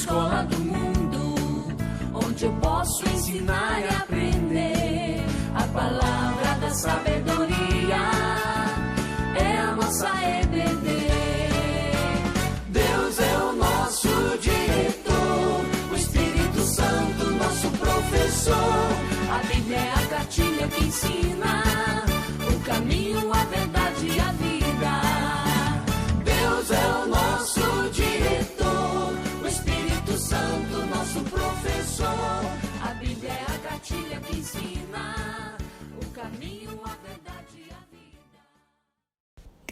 escola do mundo, onde eu posso ensinar e aprender. A palavra da sabedoria é a nossa EBD. Deus é o nosso diretor, o Espírito Santo nosso professor. A Bíblia é a cartilha que ensina o caminho, a verdade e a vida. Deus é o nosso diretor, o Espírito Santo nosso professor. A Bíblia é a cartilha que ensina o caminho, a verdade e a vida.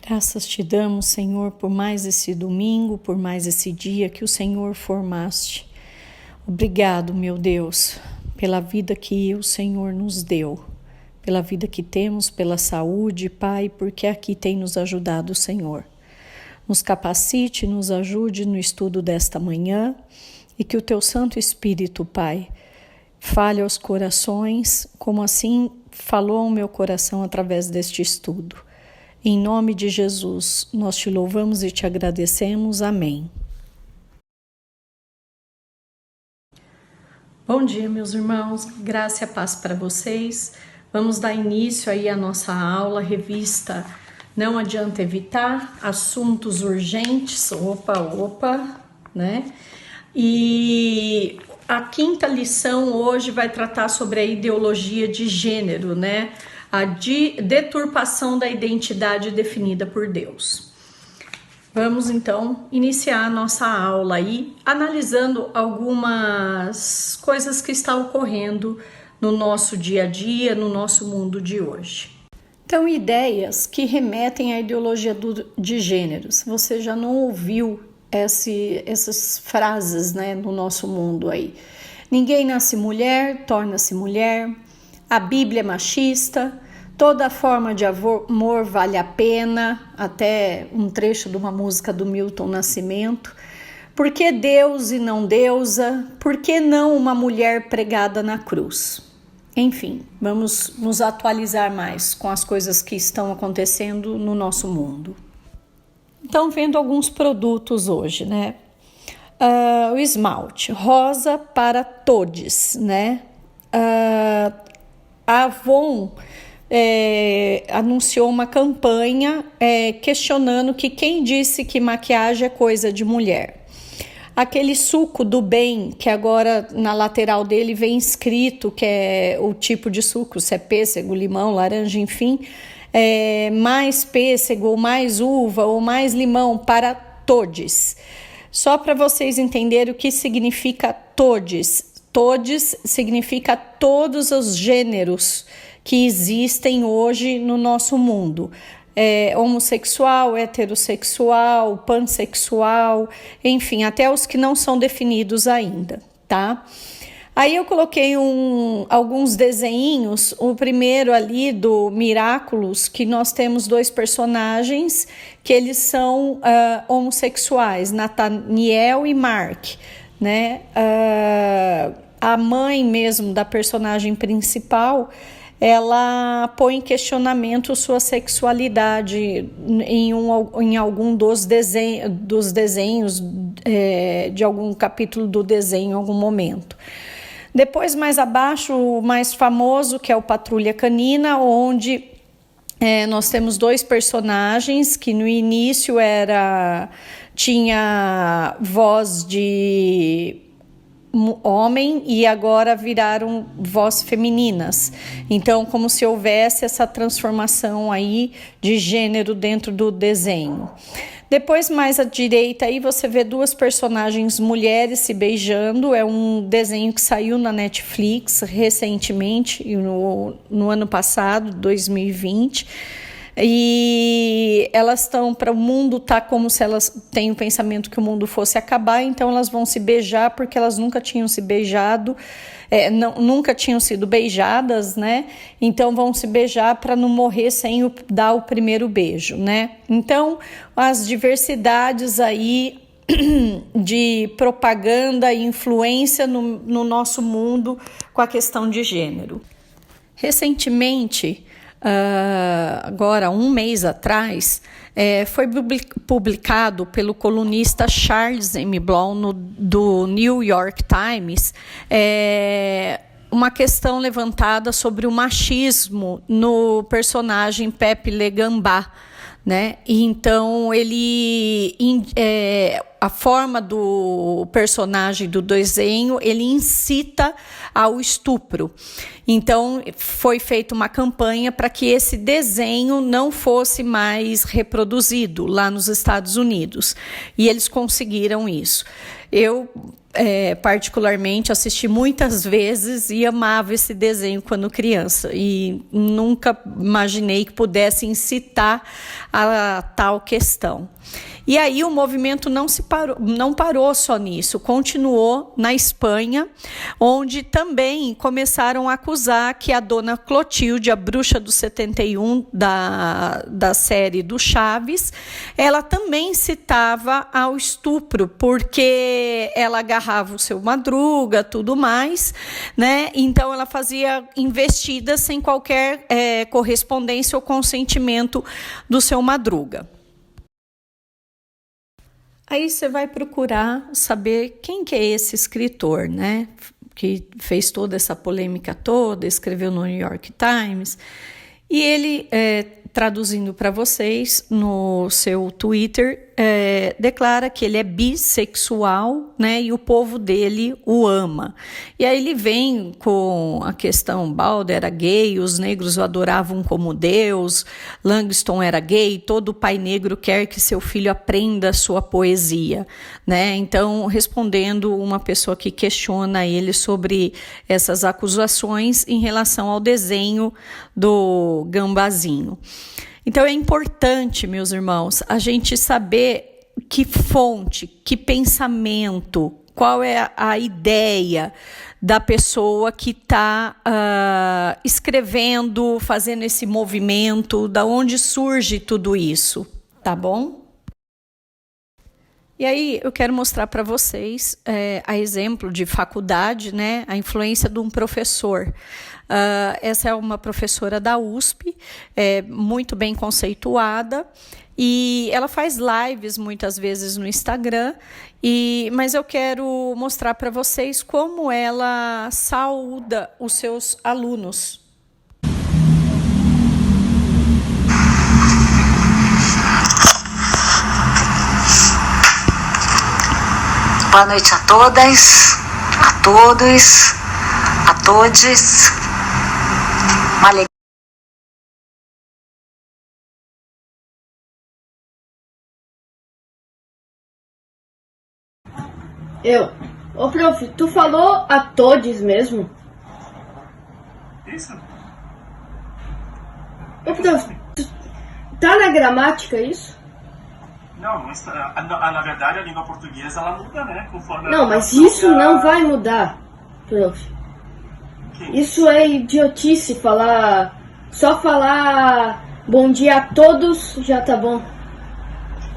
Graças te damos, Senhor, por mais esse domingo, por mais esse dia que o Senhor formaste. Obrigado, meu Deus, pela vida que o Senhor nos deu, pela vida que temos, pela saúde, Pai, porque aqui tem nos ajudado o Senhor. Nos capacite, nos ajude no estudo desta manhã e que o Teu Santo Espírito, Pai, fale aos corações, como assim falou ao meu coração através deste estudo. Em nome de Jesus, nós te louvamos e te agradecemos. Amém. Bom dia, meus irmãos. Graça e paz para vocês. Vamos dar início aí à nossa aula, revista Não Adianta Evitar, assuntos urgentes, né? E a quinta lição hoje vai tratar sobre a ideologia de gênero, né? A deturpação da identidade definida por Deus. Vamos então iniciar a nossa aula aí, analisando algumas coisas que estão ocorrendo no nosso dia a dia, no nosso mundo de hoje. Então, ideias que remetem à ideologia de gênero. Se você já não ouviu essas frases, né, no nosso mundo aí. Ninguém nasce mulher, torna-se mulher. A Bíblia é machista. Toda forma de amor vale a pena. Até um trecho de uma música do Milton Nascimento. Por que Deus e não deusa? Por que não uma mulher pregada na cruz? Enfim, vamos nos atualizar mais com as coisas que estão acontecendo no nosso mundo. Então, vendo alguns produtos hoje, né? O esmalte, rosa para todes, né? A Avon anunciou uma campanha questionando que quem disse que maquiagem é coisa de mulher. Aquele suco do bem, que agora na lateral dele vem escrito que é o tipo de suco, se é pêssego, limão, laranja, enfim, mais pêssego, ou mais uva, ou mais limão para todes. Só para vocês entenderem o que significa todes. Todes significa todos os gêneros que existem hoje no nosso mundo. Homossexual, heterossexual, pansexual, enfim, até os que não são definidos ainda, tá? Aí eu coloquei alguns desenhinhos, o primeiro ali do Miraculous, que nós temos dois personagens que eles são homossexuais, Nathaniel e Mark, né? A mãe mesmo da personagem principal, ela põe em questionamento sua sexualidade em algum dos desenhos de algum capítulo do desenho em algum momento. Depois, mais abaixo, o mais famoso, que é o Patrulha Canina, onde nós temos dois personagens que no início tinha voz de homem e agora viraram vozes femininas. Então, como se houvesse essa transformação aí de gênero dentro do desenho. Depois, mais à direita, aí você vê duas personagens mulheres se beijando. É um desenho que saiu na Netflix recentemente, no ano passado, 2020. E elas estão para o mundo, tá como se elas têm o pensamento que o mundo fosse acabar, então elas vão se beijar porque elas nunca tinham se beijado, nunca tinham sido beijadas, né? Então vão se beijar para não morrer sem dar o primeiro beijo, né? Então as diversidades aí de propaganda e influência no nosso mundo com a questão de gênero. Recentemente, agora um mês atrás, foi publicado pelo colunista Charles M. Blow do New York Times, uma questão levantada sobre o machismo no personagem Pepe Le Gambá, né? E então a forma do personagem do desenho, ele incita ao estupro. Então foi feita uma campanha para que esse desenho não fosse mais reproduzido lá nos Estados Unidos, e eles conseguiram isso. Eu particularmente assisti muitas vezes e amava esse desenho quando criança, e nunca imaginei que pudesse incitar a tal questão. E aí o movimento não parou só nisso, continuou na Espanha, onde também começaram a acusar que a dona Clotilde, a bruxa do 71 da série do Chaves, ela também citava ao estupro, porque ela agarrava o seu Madruga, tudo mais, né? Então ela fazia investidas sem qualquer correspondência ou consentimento do seu Madruga. Aí você vai procurar saber quem que é esse escritor, né? Que fez toda essa polêmica toda, escreveu no New York Times. E ele, traduzindo para vocês, no seu Twitter, declara que ele é bissexual, né? E o povo dele o ama. E aí ele vem com a questão: Balder era gay, os negros o adoravam como Deus, Langston era gay, todo pai negro quer que seu filho aprenda sua poesia, né? Então, respondendo uma pessoa que questiona ele sobre essas acusações em relação ao desenho do Gambazinho. Então é importante, meus irmãos, a gente saber que fonte, que pensamento, qual é a ideia da pessoa que está escrevendo, fazendo esse movimento, da onde surge tudo isso, tá bom? E aí eu quero mostrar para vocês, a exemplo de faculdade, né, a influência de um professor. Essa é uma professora da USP, muito bem conceituada, e ela faz lives muitas vezes no Instagram, mas eu quero mostrar para vocês como ela saúda os seus alunos. Boa noite a todas, a todos, a todes. Uma alegria. Ô, prof, tu falou a todes mesmo? Isso? Ô, prof, tá na gramática isso? Não, na verdade a língua portuguesa ela muda, né? Conforme Não, mas isso não vai mudar, prof. Isso é idiotice, só falar bom dia a todos já tá bom.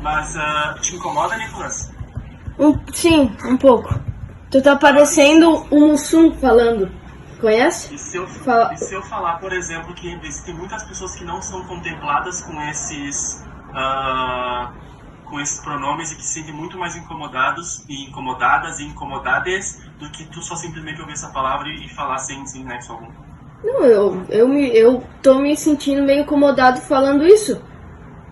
Mas te incomoda, Nicolas? Sim, um pouco. Tu tá parecendo um Mussum falando. Conhece? E se eu falar, por exemplo, que existem muitas pessoas que não são contempladas com esses pronomes e que se sentem muito mais incomodadas e incomodadas do que tu só simplesmente ouvir essa palavra e falar sem nexo algum. Não, eu tô me sentindo meio incomodado falando isso.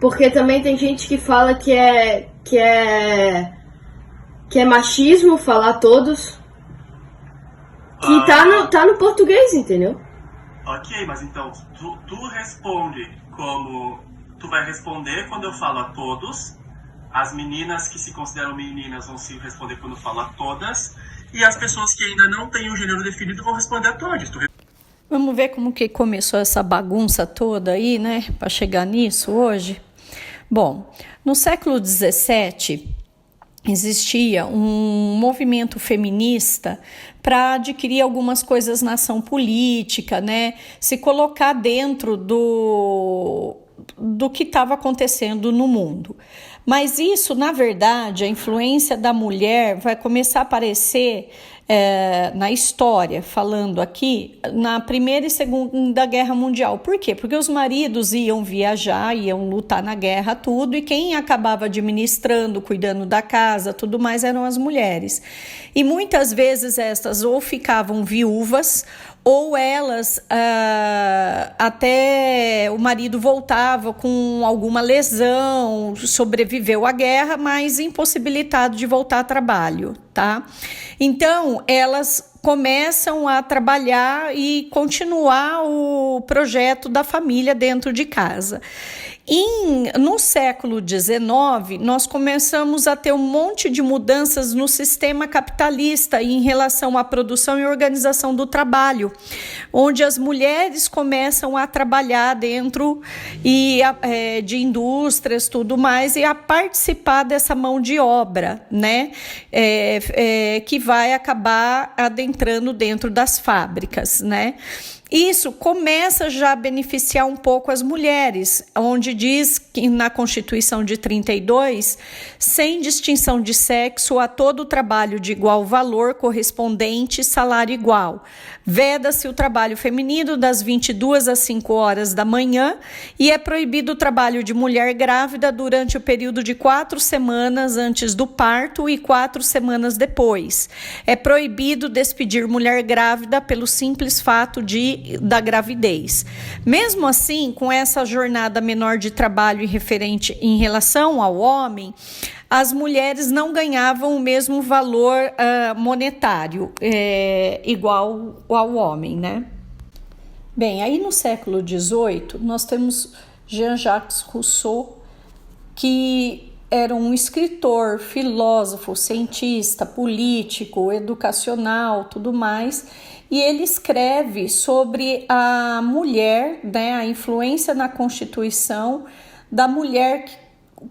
Porque também tem gente que fala que é machismo falar todos. Que tá no português, entendeu? Ok, mas então, tu responde como... Tu vai responder quando eu falo a todos. As meninas que se consideram meninas vão se responder quando eu falo a todas. E as pessoas que ainda não têm o gênero definido vão responder a todos. Vamos ver como que começou essa bagunça toda aí, né? Para chegar nisso hoje. Bom, no século XVII... existia um movimento feminista para adquirir algumas coisas na ação política, né? Se colocar dentro do que estava acontecendo no mundo. Mas isso, na verdade, a influência da mulher vai começar a aparecer na história, falando aqui, na Primeira e Segunda Guerra Mundial. Por quê? Porque os maridos iam viajar, iam lutar na guerra, tudo, e quem acabava administrando, cuidando da casa, tudo mais, eram as mulheres. E muitas vezes estas ou ficavam viúvas, ou elas até o marido voltava com alguma lesão, sobreviveu à guerra, mas impossibilitado de voltar a trabalho, tá? Então, elas começam a trabalhar e continuar o projeto da família dentro de casa. No século XIX, nós começamos a ter um monte de mudanças no sistema capitalista em relação à produção e organização do trabalho, onde as mulheres começam a trabalhar dentro de indústrias, tudo mais, e a participar dessa mão de obra, né? Que vai acabar adentrando dentro das fábricas, né? Isso começa já a beneficiar um pouco as mulheres, onde diz que na Constituição de 32, sem distinção de sexo, a todo trabalho de igual valor correspondente, salário igual. Veda-se o trabalho feminino das 22 às 5 horas da manhã e é proibido o trabalho de mulher grávida durante o período de 4 semanas antes do parto e 4 semanas depois. É proibido despedir mulher grávida pelo simples fato da gravidez. Mesmo assim, com essa jornada menor de trabalho referente em relação ao homem, as mulheres não ganhavam o mesmo valor monetário, igual ao homem, né? Bem, aí no século XVIII, nós temos Jean-Jacques Rousseau, que era um escritor, filósofo, cientista, político, educacional, tudo mais, e ele escreve sobre a mulher, né, a influência na Constituição da mulher,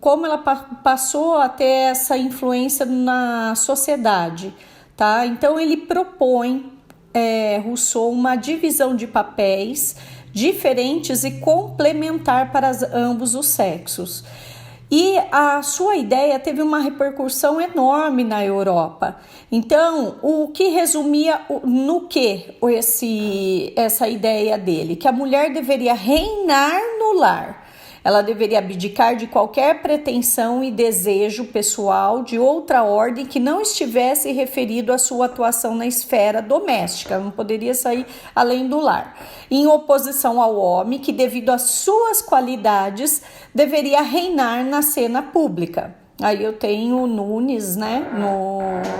como ela passou a ter essa influência na sociedade, tá? Então ele propõe, Rousseau, uma divisão de papéis diferentes e complementar para ambos os sexos. E a sua ideia teve uma repercussão enorme na Europa. Então, o que resumia no que essa ideia dele? Que a mulher deveria reinar no lar. Ela deveria abdicar de qualquer pretensão e desejo pessoal de outra ordem que não estivesse referido à sua atuação na esfera doméstica, não poderia sair além do lar. Em oposição ao homem, que devido às suas qualidades, deveria reinar na cena pública. Aí eu tenho Nunes, né,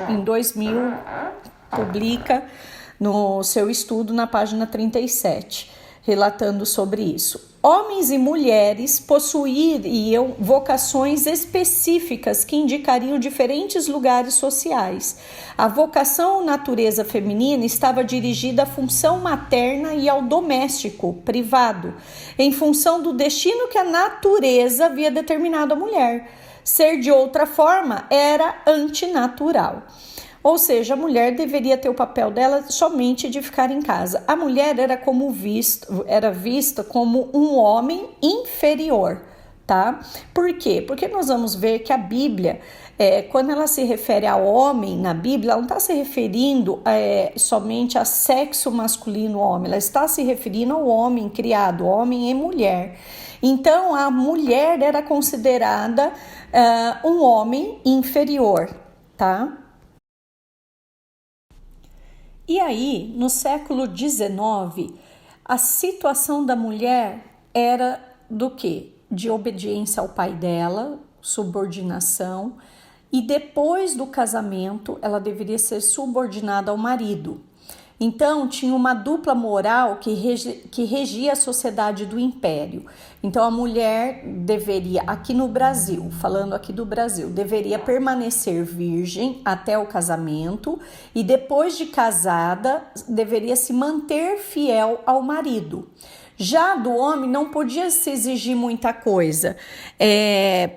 em 2000, publica no seu estudo na página 37, relatando sobre isso. Homens e mulheres possuiriam vocações específicas que indicariam diferentes lugares sociais. A vocação ou natureza feminina estava dirigida à função materna e ao doméstico, privado, em função do destino que a natureza havia determinado à mulher. Ser de outra forma era antinatural. Ou seja, a mulher deveria ter o papel dela somente de ficar em casa. A mulher era vista como um homem inferior, tá? Por quê? Porque nós vamos ver que a Bíblia, quando ela se refere ao homem na Bíblia, ela não está se referindo somente a sexo masculino homem, ela está se referindo ao homem criado, homem e mulher. Então, a mulher era considerada um homem inferior, tá? E aí, no século XIX, a situação da mulher era do quê? De obediência ao pai dela, subordinação, e depois do casamento, ela deveria ser subordinada ao marido. Então, tinha uma dupla moral que regia a sociedade do império. Então, a mulher deveria, aqui no Brasil, falando aqui do Brasil, deveria permanecer virgem até o casamento e depois de casada, deveria se manter fiel ao marido. Já do homem não podia se exigir muita coisa,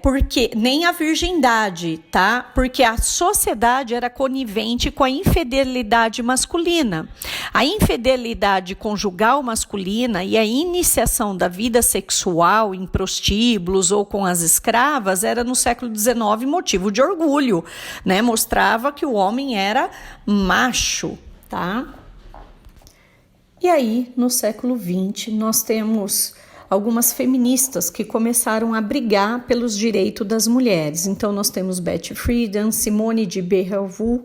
porque nem a virgindade, tá? Porque a sociedade era conivente com a infidelidade masculina. A infidelidade conjugal masculina e a iniciação da vida sexual em prostíbulos ou com as escravas era no século XIX motivo de orgulho, né? Mostrava que o homem era macho, tá? E aí, no século XX, nós temos algumas feministas que começaram a brigar pelos direitos das mulheres. Então, nós temos Betty Friedan, Simone de Beauvoir,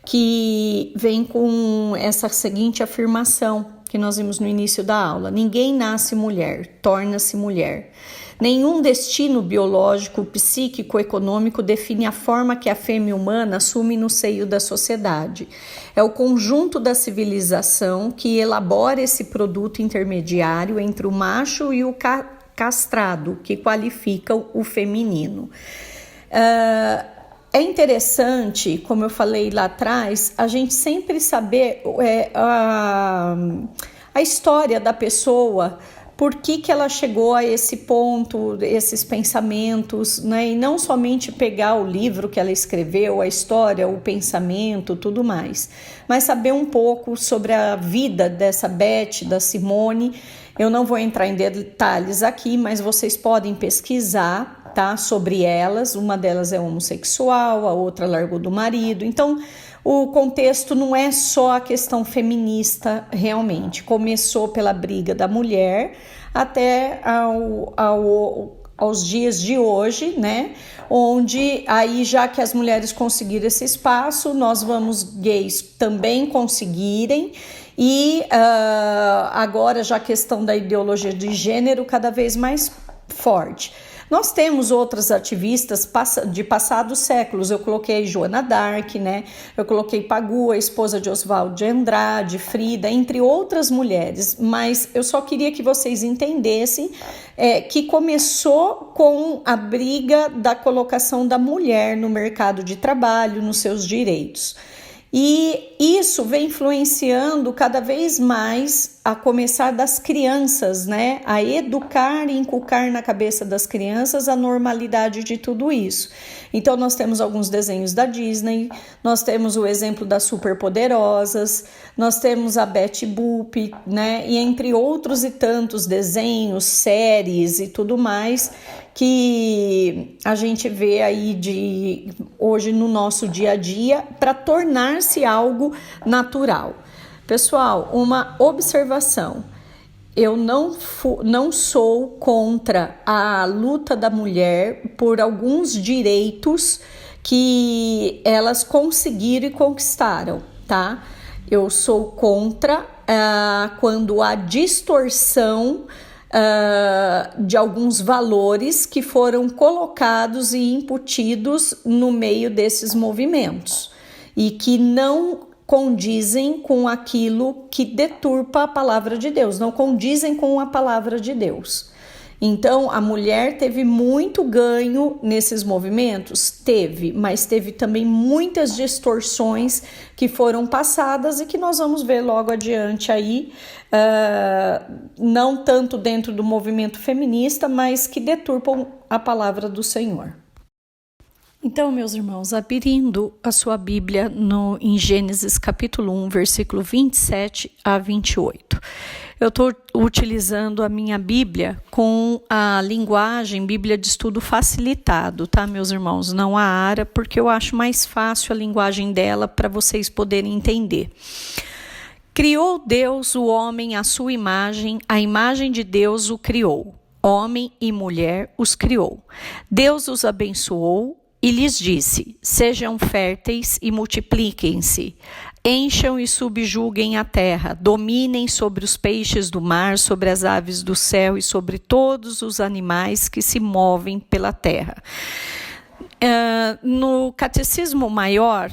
que vem com essa seguinte afirmação que nós vimos no início da aula: ninguém nasce mulher, torna-se mulher. Nenhum destino biológico, psíquico, econômico define a forma que a fêmea humana assume no seio da sociedade. É o conjunto da civilização que elabora esse produto intermediário entre o macho e o castrado, que qualifica o feminino. É interessante, como eu falei lá atrás, a gente sempre saber a história da pessoa, por que ela chegou a esse ponto, esses pensamentos, né? E não somente pegar o livro que ela escreveu, a história, o pensamento, tudo mais, mas saber um pouco sobre a vida dessa Beth, da Simone. Eu não vou entrar em detalhes aqui, mas vocês podem pesquisar, tá, sobre elas. Uma delas é homossexual, a outra largou do marido. Então, o contexto não é só a questão feminista, realmente. Começou pela briga da mulher até aos dias de hoje, né? Onde aí, já que as mulheres conseguiram esse espaço, nós vamos gays também conseguirem. E agora já a questão da ideologia de gênero cada vez mais forte. Nós temos outras ativistas de passados séculos. Eu coloquei Joana d'Arc, né? Eu coloquei Pagu, a esposa de Oswald de Andrade, Frida, entre outras mulheres. Mas eu só queria que vocês entendessem que começou com a briga da colocação da mulher no mercado de trabalho, nos seus direitos. E isso vem influenciando cada vez mais, a começar das crianças, né? A educar e inculcar na cabeça das crianças a normalidade de tudo isso. Então, nós temos alguns desenhos da Disney, nós temos o exemplo das Superpoderosas, nós temos a Betty Boop, né? E entre outros e tantos desenhos, séries e tudo mais, que a gente vê aí hoje no nosso dia a dia para tornar-se algo natural. Pessoal, uma observação: eu não sou contra a luta da mulher por alguns direitos que elas conseguiram e conquistaram, tá? Eu sou contra quando há distorção de alguns valores que foram colocados e incutidos no meio desses movimentos e que não condizem com aquilo que deturpa a palavra de Deus, não condizem com a palavra de Deus. Então, a mulher teve muito ganho nesses movimentos? Teve, mas teve também muitas distorções que foram passadas e que nós vamos ver logo adiante aí, não tanto dentro do movimento feminista, mas que deturpam a palavra do Senhor. Então, meus irmãos, abrindo a sua Bíblia em Gênesis capítulo 1, versículo 27 a 28. Eu estou utilizando a minha Bíblia com a linguagem Bíblia de Estudo Facilitado, tá, meus irmãos? Não a ARA, porque eu acho mais fácil a linguagem dela para vocês poderem entender. Criou Deus o homem à sua imagem, a imagem de Deus o criou. Homem e mulher os criou. Deus os abençoou e lhes disse: sejam férteis e multipliquem-se. Encham e subjuguem a terra, dominem sobre os peixes do mar, sobre as aves do céu e sobre todos os animais que se movem pela terra. No Catecismo Maior,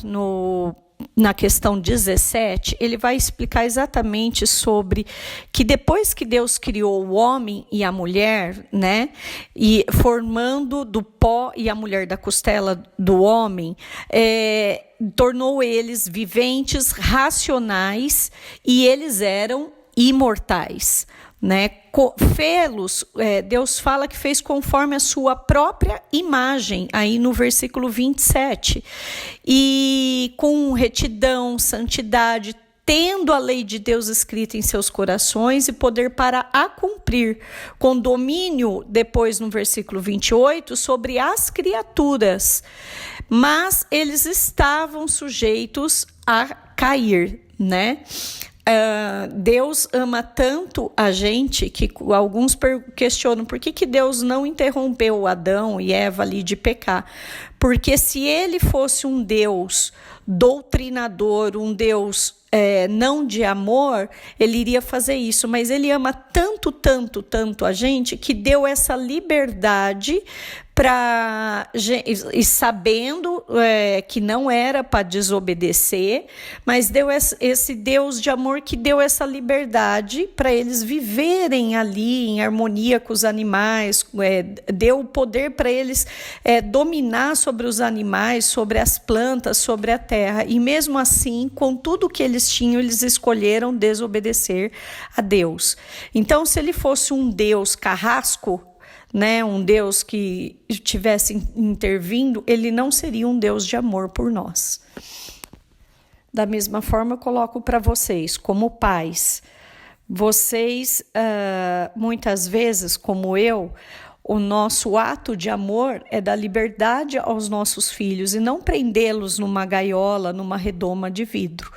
na questão 17, ele vai explicar exatamente sobre que depois que Deus criou o homem e a mulher, né, e formando do pó e a mulher da costela do homem, tornou eles viventes, racionais, e eles eram imortais. né? Deus fala que fez conforme a sua própria imagem, aí no versículo 27, e com retidão, santidade, tendo a lei de Deus escrita em seus corações e poder para a cumprir, com domínio, depois no versículo 28, sobre as criaturas, mas eles estavam sujeitos a cair, né? Deus ama tanto a gente que alguns questionam por que Deus não interrompeu Adão e Eva ali de pecar. Porque se ele fosse um Deus doutrinador, um Deus não de amor, ele iria fazer isso. Mas ele ama tanto, tanto, tanto a gente que deu essa liberdade e sabendo que não era para desobedecer, mas deu esse Deus de amor que deu essa liberdade para eles viverem ali em harmonia com os animais, deu o poder para eles dominar sobre os animais, sobre as plantas, sobre a terra, e mesmo assim, com tudo que eles tinham, eles escolheram desobedecer a Deus. Então, se ele fosse um Deus carrasco, né, um Deus que estivesse intervindo, ele não seria um Deus de amor por nós. Da mesma forma, eu coloco para vocês, como pais, vocês, muitas vezes, como eu, o nosso ato de amor é dar liberdade aos nossos filhos e não prendê-los numa gaiola, numa redoma de vidro,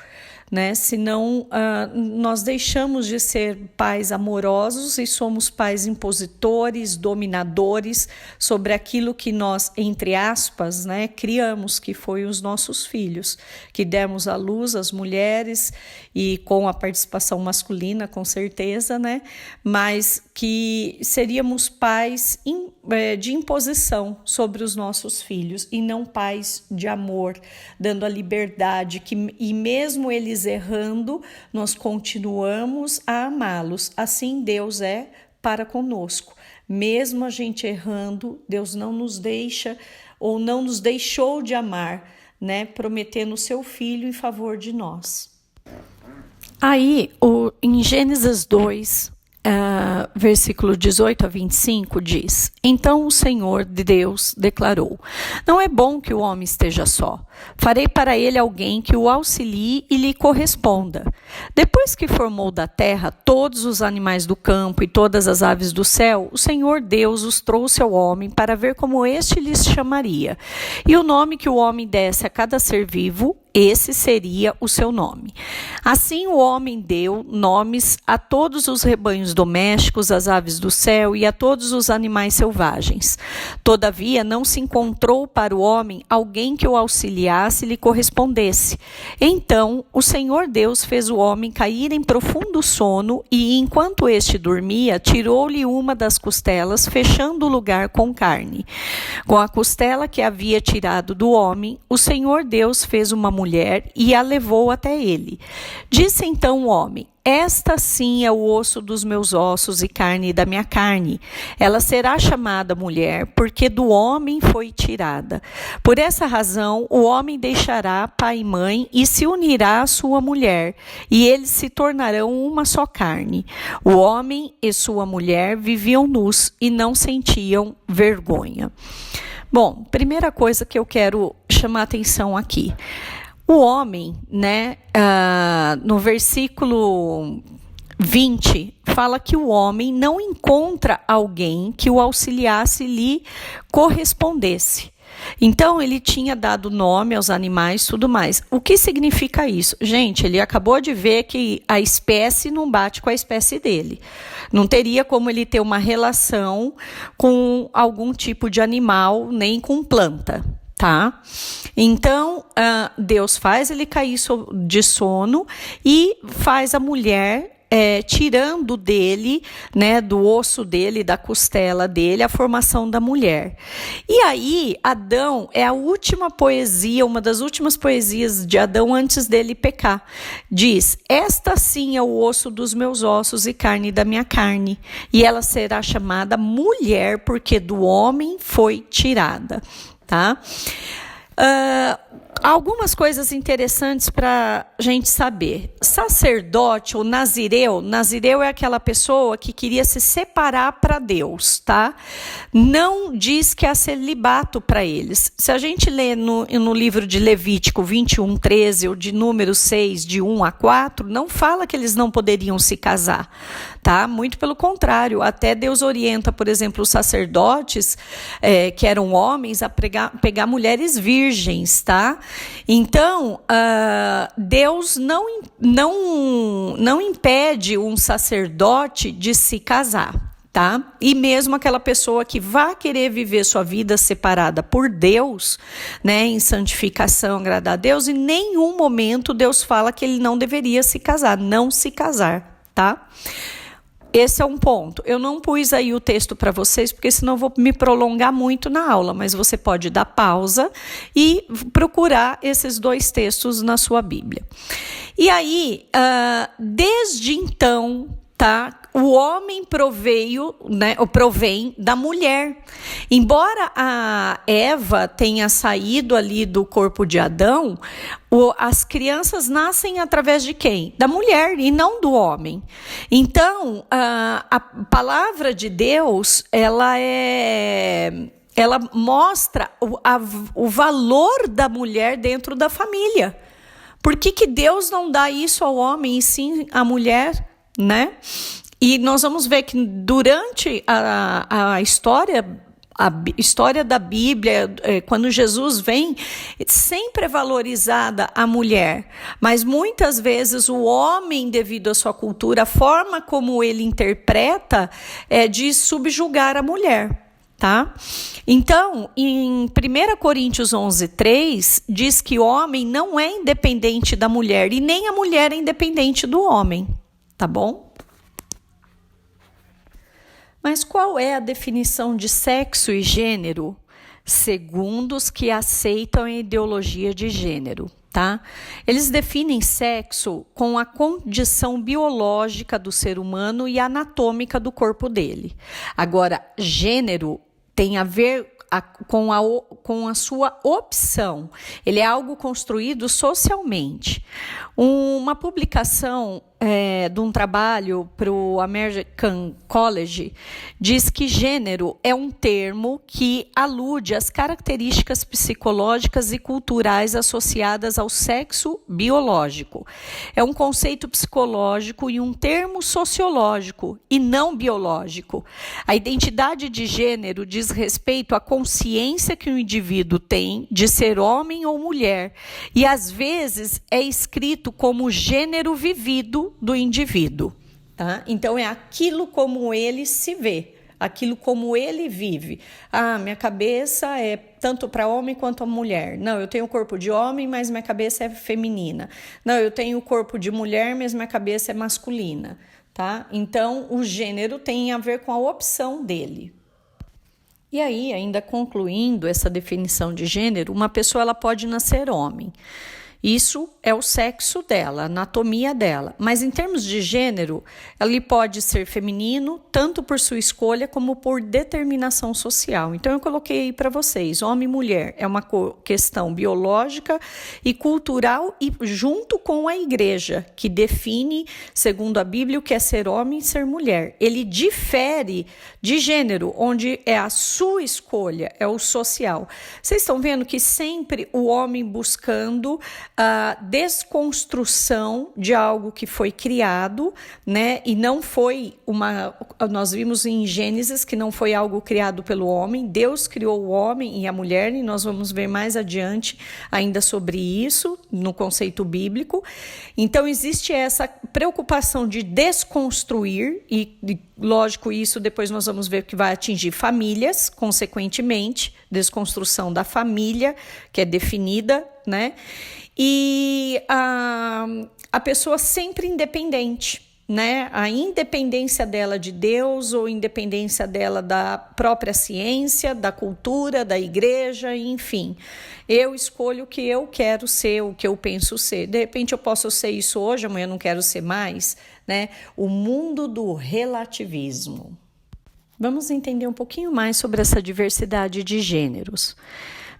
né? Senão nós deixamos de ser pais amorosos e somos pais impositores, dominadores sobre aquilo que nós, entre aspas, né, criamos, que foi os nossos filhos, que demos à luz as mulheres e com a participação masculina, com certeza, né? Mas que seríamos pais de imposição sobre os nossos filhos e não pais de amor, dando a liberdade e mesmo eles errando, nós continuamos a amá-los. Assim Deus é para conosco. Mesmo a gente errando, Deus não nos deixa ou não nos deixou de amar, né? Prometendo o seu filho em favor de nós. Aí, em Gênesis 2, versículo 18 a 25 diz: Então o Senhor Deus declarou: Não é bom que o homem esteja só. Farei para ele alguém que o auxilie e lhe corresponda. Depois que formou da terra todos os animais do campo e todas as aves do céu, o Senhor Deus os trouxe ao homem para ver como este lhes chamaria. E o nome que o homem desse a cada ser vivo, esse seria o seu nome. Assim o homem deu nomes a todos os rebanhos domésticos, às aves do céu e a todos os animais selvagens. Todavia não se encontrou para o homem alguém que o auxiliasse e lhe correspondesse. Então o Senhor Deus fez o homem cair em profundo sono e, enquanto este dormia, tirou-lhe uma das costelas, fechando o lugar com carne. Com a costela que havia tirado do homem, o Senhor Deus fez uma mulher e a levou até ele. Disse então o homem: Esta sim é o osso dos meus ossos e carne da minha carne. Ela será chamada mulher, porque do homem foi tirada. Por essa razão, o homem deixará pai e mãe e se unirá à sua mulher, e eles se tornarão uma só carne. O homem e sua mulher viviam nus e não sentiam vergonha. Bom, primeira coisa que eu quero chamar atenção aqui. O homem, né, no versículo 20, fala que o homem não encontra alguém que o auxiliasse e lhe correspondesse. Então, ele tinha dado nome aos animais e tudo mais. O que significa isso? Gente, ele acabou de ver que a espécie não bate com a espécie dele. Não teria como ele ter uma relação com algum tipo de animal, nem com planta. Tá? Então, Deus faz ele cair de sono e faz a mulher, tirando dele, né, do osso dele, da costela dele, a formação da mulher. E aí, Adão é a última poesia, uma das últimas poesias de Adão antes dele pecar. Diz: Esta sim é o osso dos meus ossos e carne da minha carne, e ela será chamada mulher, porque do homem foi tirada. Tá? Algumas coisas interessantes para a gente saber. Sacerdote ou nazireu é aquela pessoa que queria se separar para Deus, tá? Não diz que há celibato para eles. Se a gente lê no livro de Levítico 21:13 ou de Números 6, de 1 a 4, não fala que eles não poderiam se casar, tá? Muito pelo contrário, até Deus orienta, por exemplo, os sacerdotes, que eram homens, a pegar mulheres virgens, tá? Então, Deus não impede um sacerdote de se casar, tá? E mesmo aquela pessoa que vai querer viver sua vida separada por Deus, né, em santificação, agradar a Deus, em nenhum momento Deus fala que ele não deveria se casar, não se casar, tá? Esse é um ponto. Eu não pus aí o texto para vocês, porque senão eu vou me prolongar muito na aula, mas você pode dar pausa e procurar esses 2 textos na sua Bíblia. E aí, desde então, tá? O homem provém da mulher. Embora a Eva tenha saído ali do corpo de Adão, as crianças nascem através de quem? Da mulher e não do homem. Então, a palavra de Deus, ela mostra o valor da mulher dentro da família. Por que Deus não dá isso ao homem e sim à mulher, né? E nós vamos ver que durante a história da Bíblia, quando Jesus vem, sempre é valorizada a mulher, mas muitas vezes o homem, devido à sua cultura, a forma como ele interpreta é de subjugar a mulher. Tá? Então, em 1 Coríntios 11:3, diz que o homem não é independente da mulher e nem a mulher é independente do homem, tá bom? Mas qual é a definição de sexo e gênero, segundo os que aceitam a ideologia de gênero? Tá? Eles definem sexo com a condição biológica do ser humano e anatômica do corpo dele. Agora, gênero tem a ver com a sua opção. Ele é algo construído socialmente. Uma publicação de um trabalho para o American College diz que gênero é um termo que alude às características psicológicas e culturais associadas ao sexo biológico. É um conceito psicológico e um termo sociológico e não biológico. A identidade de gênero diz respeito à consciência que o indivíduo tem de ser homem ou mulher e às vezes é escrito como gênero vivido do indivíduo, tá? Então é aquilo como ele se vê, aquilo como ele vive. Minha cabeça é tanto para homem quanto para mulher. Não, eu tenho o corpo de homem, mas minha cabeça é feminina. Não, eu tenho o corpo de mulher, mas minha cabeça é masculina, tá? Então o gênero tem a ver com a opção dele. E aí, ainda concluindo essa definição de gênero, uma pessoa ela pode nascer homem. Isso é o sexo dela, a anatomia dela. Mas em termos de gênero, ele pode ser feminino, tanto por sua escolha como por determinação social. Então eu coloquei aí para vocês, homem e mulher é uma questão biológica e cultural e junto com a igreja, que define, segundo a Bíblia, o que é ser homem e ser mulher. Ele difere de gênero, onde é a sua escolha, é o social. Vocês estão vendo que sempre o homem buscando a desconstrução de algo que foi criado, né? E não foi nós vimos em Gênesis que não foi algo criado pelo homem, Deus criou o homem e a mulher, e nós vamos ver mais adiante ainda sobre isso, no conceito bíblico. Então existe essa preocupação de desconstruir, e lógico, isso depois nós vamos ver que vai atingir famílias, consequentemente, desconstrução da família, que é definida, né? E a pessoa sempre independente, né? A independência dela de Deus ou independência dela da própria ciência, da cultura, da igreja, enfim. Eu escolho o que eu quero ser, o que eu penso ser. De repente eu posso ser isso hoje, amanhã eu não quero ser mais, né? O mundo do relativismo. Vamos entender um pouquinho mais sobre essa diversidade de gêneros.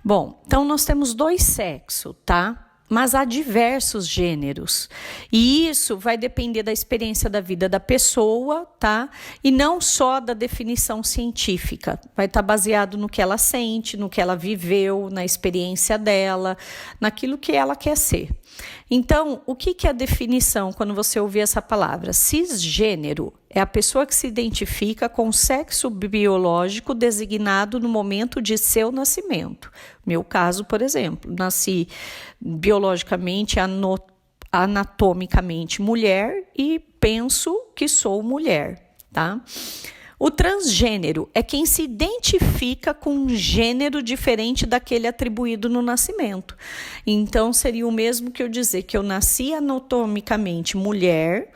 Bom, então nós temos 2 sexos, tá? Mas há diversos gêneros. E isso vai depender da experiência da vida da pessoa, tá? E não só da definição científica. Vai estar baseado no que ela sente, no que ela viveu, na experiência dela, naquilo que ela quer ser. Então, o que é a definição quando você ouvir essa palavra? Cisgênero é a pessoa que se identifica com o sexo biológico designado no momento de seu nascimento. Meu caso, por exemplo, nasci biologicamente, anatomicamente mulher e penso que sou mulher, tá? O transgênero é quem se identifica com um gênero diferente daquele atribuído no nascimento. Então, seria o mesmo que eu dizer que eu nasci anatomicamente mulher,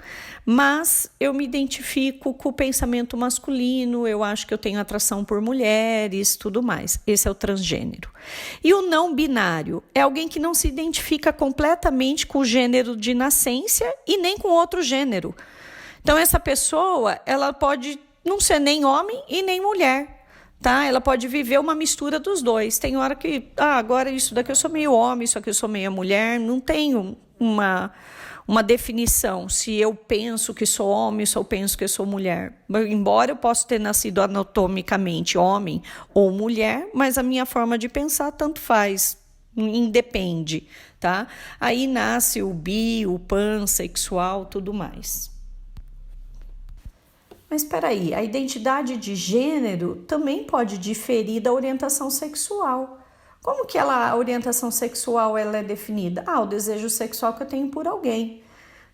mas eu me identifico com o pensamento masculino, eu acho que eu tenho atração por mulheres, tudo mais. Esse é o transgênero. E o não binário é alguém que não se identifica completamente com o gênero de nascença e nem com outro gênero. Então, essa pessoa, ela pode não ser nem homem e nem mulher, tá? Ela pode viver uma mistura dos dois. Tem hora que, agora isso daqui eu sou meio homem, isso aqui eu sou meio mulher. Não tenho uma definição se eu penso que sou homem, se eu penso que eu sou mulher. Embora eu possa ter nascido anatomicamente homem ou mulher, mas a minha forma de pensar tanto faz, independe, tá? Aí nasce o bi, o pansexual, tudo mais. Mas espera aí, a identidade de gênero também pode diferir da orientação sexual. Como que a orientação sexual ela é definida? O desejo sexual que eu tenho por alguém.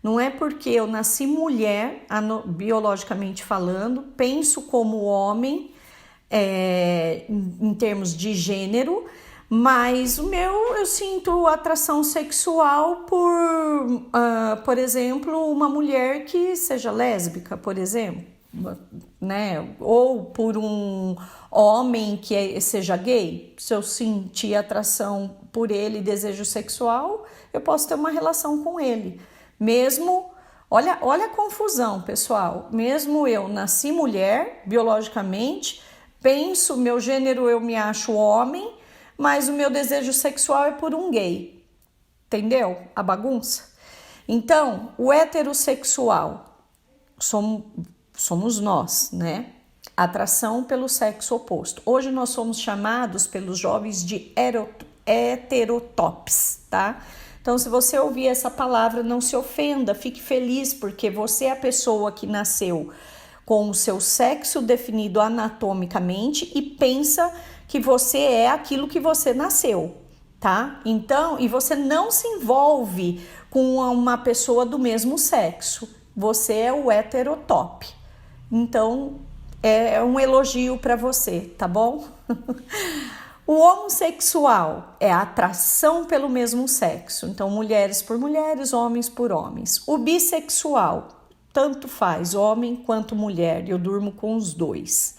Não é porque eu nasci mulher, biologicamente falando, penso como homem, em termos de gênero, mas eu sinto atração sexual por exemplo, uma mulher que seja lésbica, por exemplo. Né? Ou por um homem que seja gay, se eu sentir atração por ele, desejo sexual, eu posso ter uma relação com ele. Mesmo, olha a confusão, pessoal. Mesmo eu nasci mulher, biologicamente, penso, meu gênero eu me acho homem, mas o meu desejo sexual é por um gay. Entendeu? A bagunça? Então, o heterossexual somos nós, né? Atração pelo sexo oposto. Hoje nós somos chamados pelos jovens de heterotops, tá? Então, se você ouvir essa palavra, não se ofenda, fique feliz, porque você é a pessoa que nasceu com o seu sexo definido anatomicamente e pensa que você é aquilo que você nasceu, tá? Então, e você não se envolve com uma pessoa do mesmo sexo. Você é o heterotop. Então, é um elogio para você, tá bom? O homossexual é a atração pelo mesmo sexo. Então, mulheres por mulheres, homens por homens. O bissexual, tanto faz, homem quanto mulher. Eu durmo com os dois.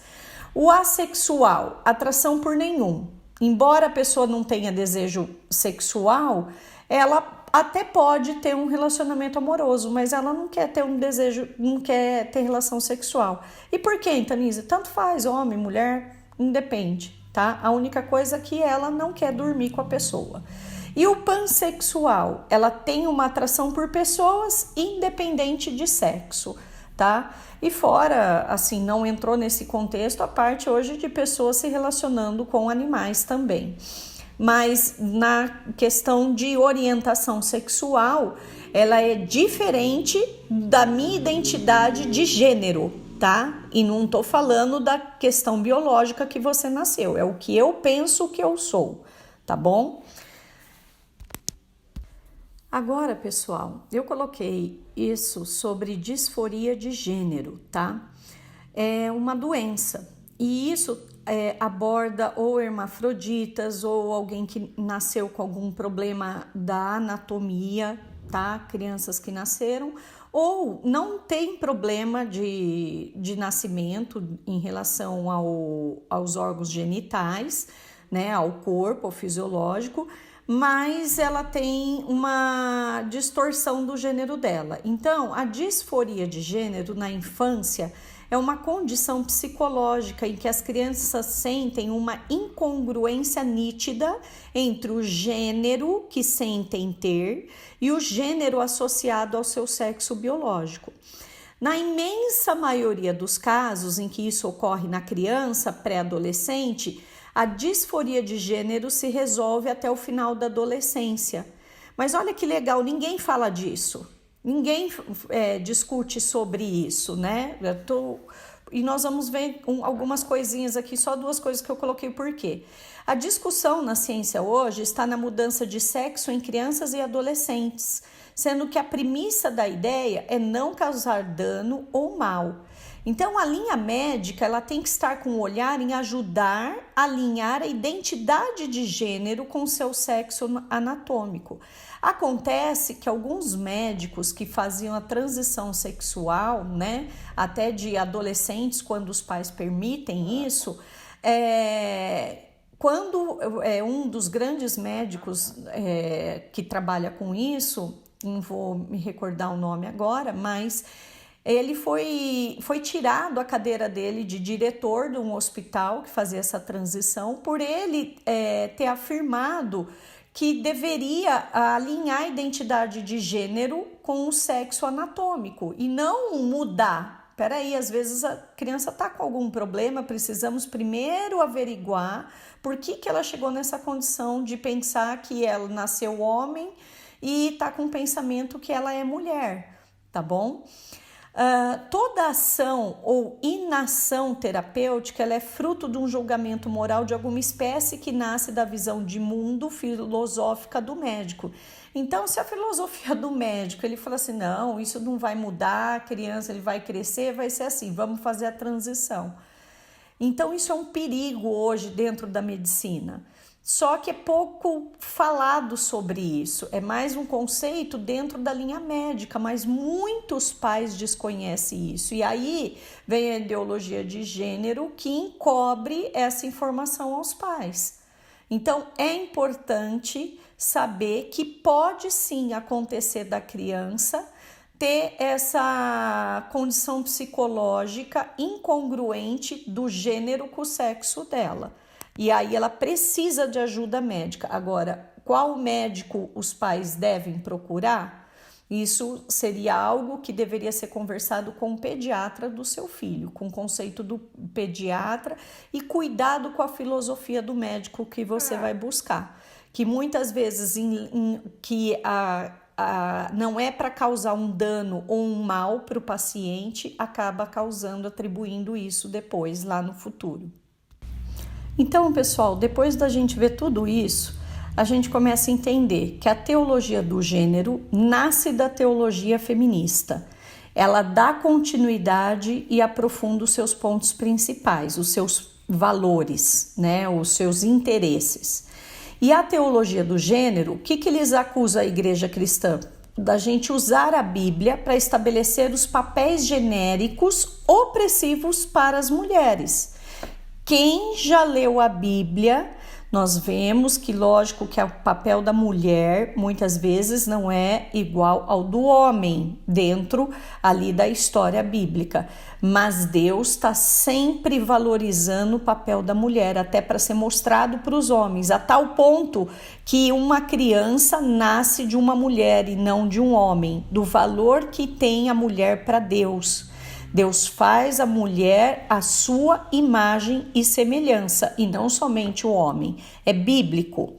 O assexual, atração por nenhum. Embora a pessoa não tenha desejo sexual, ela até pode ter um relacionamento amoroso, mas ela não quer ter um desejo, não quer ter relação sexual. E por quê, Tanise? Tanto faz, homem, mulher, independe, tá? A única coisa é que ela não quer dormir com a pessoa. E o pansexual, ela tem uma atração por pessoas independente de sexo, tá? E fora, assim, não entrou nesse contexto a parte hoje de pessoas se relacionando com animais também. Mas na questão de orientação sexual, ela é diferente da minha identidade de gênero, tá? E não tô falando da questão biológica que você nasceu, é o que eu penso que eu sou, tá bom? Agora, pessoal, eu coloquei isso sobre disforia de gênero, tá? É uma doença e isso aborda ou hermafroditas ou alguém que nasceu com algum problema da anatomia, tá? Crianças que nasceram ou não tem problema de nascimento em relação aos órgãos genitais, né? Ao corpo, ao fisiológico, mas ela tem uma distorção do gênero dela. Então, a disforia de gênero na infância é uma condição psicológica em que as crianças sentem uma incongruência nítida entre o gênero que sentem ter e o gênero associado ao seu sexo biológico. Na imensa maioria dos casos em que isso ocorre na criança pré-adolescente, a disforia de gênero se resolve até o final da adolescência. Mas olha que legal, ninguém fala disso, ninguém discute sobre isso, né? E nós vamos ver algumas coisinhas aqui, só 2 coisas que eu coloquei por quê. A discussão na ciência hoje está na mudança de sexo em crianças e adolescentes, sendo que a premissa da ideia é não causar dano ou mal. Então, a linha médica ela tem que estar com o olhar em ajudar a alinhar a identidade de gênero com o seu sexo anatômico. Acontece que alguns médicos que faziam a transição sexual, né, até de adolescentes, quando os pais permitem isso, quando um dos grandes médicos que trabalha com isso, não vou me recordar o nome agora, mas ele foi tirado a cadeira dele de diretor de um hospital que fazia essa transição por ele ter afirmado que deveria alinhar a identidade de gênero com o sexo anatômico e não mudar. Peraí, às vezes a criança está com algum problema, precisamos primeiro averiguar por que ela chegou nessa condição de pensar que ela nasceu homem e está com o pensamento que ela é mulher, tá bom? Toda ação ou inação terapêutica ela é fruto de um julgamento moral de alguma espécie que nasce da visão de mundo filosófica do médico. Então, se a filosofia do médico ele fala assim, não, isso não vai mudar, a criança ele vai crescer, vai ser assim, vamos fazer a transição. Então, isso é um perigo hoje dentro da medicina. Só que é pouco falado sobre isso, é mais um conceito dentro da linha médica, mas muitos pais desconhecem isso. E aí vem a ideologia de gênero que encobre essa informação aos pais. Então é importante saber que pode sim acontecer da criança ter essa condição psicológica incongruente do gênero com o sexo dela. E aí ela precisa de ajuda médica. Agora, qual médico os pais devem procurar? Isso seria algo que deveria ser conversado com o pediatra do seu filho, com o conceito do pediatra e cuidado com a filosofia do médico que você vai buscar. Que muitas vezes não é para causar um dano ou um mal para o paciente, acaba atribuindo isso depois, lá no futuro. Então, pessoal, depois da gente ver tudo isso, a gente começa a entender que a teologia do gênero nasce da teologia feminista. Ela dá continuidade e aprofunda os seus pontos principais, os seus valores, né, os seus interesses. E a teologia do gênero, o que eles acusam a igreja cristã? Da gente usar a Bíblia para estabelecer os papéis genéricos opressivos para as mulheres. Quem já leu a Bíblia, nós vemos que, lógico, que o papel da mulher muitas vezes não é igual ao do homem dentro ali da história bíblica, mas Deus está sempre valorizando o papel da mulher, até para ser mostrado para os homens, a tal ponto que uma criança nasce de uma mulher e não de um homem, do valor que tem a mulher para Deus. Deus faz a mulher a sua imagem e semelhança, e não somente o homem. É bíblico.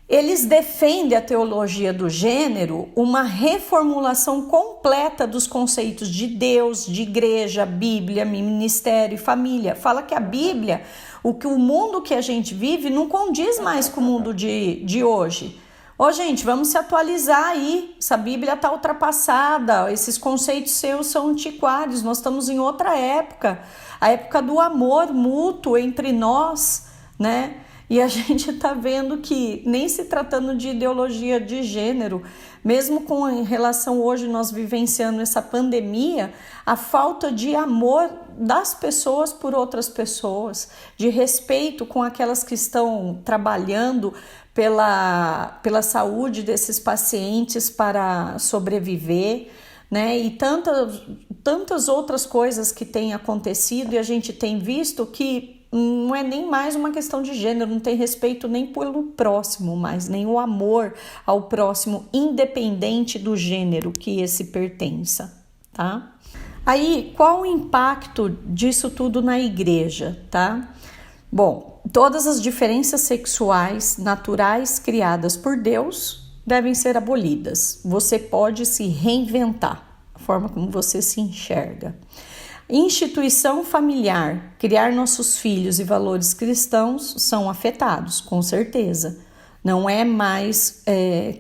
Eles defendem a teologia do gênero, uma reformulação completa dos conceitos de Deus, de igreja, Bíblia, ministério e família. Fala que a Bíblia, o mundo que a gente vive, não condiz mais com o mundo de hoje. Gente, vamos se atualizar aí, essa Bíblia está ultrapassada, esses conceitos seus são antiquados, nós estamos em outra época, a época do amor mútuo entre nós, né? E a gente está vendo que, nem se tratando de ideologia de gênero, mesmo em relação hoje nós vivenciando essa pandemia, a falta de amor das pessoas por outras pessoas, de respeito com aquelas que estão trabalhando pela saúde desses pacientes para sobreviver, né? E tantas outras coisas que têm acontecido, e a gente tem visto que não é nem mais uma questão de gênero, não tem respeito nem pelo próximo, mas nem o amor ao próximo, independente do gênero que esse pertença, tá? Aí, qual o impacto disso tudo na igreja, tá? Bom, todas as diferenças sexuais naturais criadas por Deus devem ser abolidas. Você pode se reinventar, a forma como você se enxerga. Instituição familiar, criar nossos filhos e valores cristãos são afetados, com certeza. Não é mais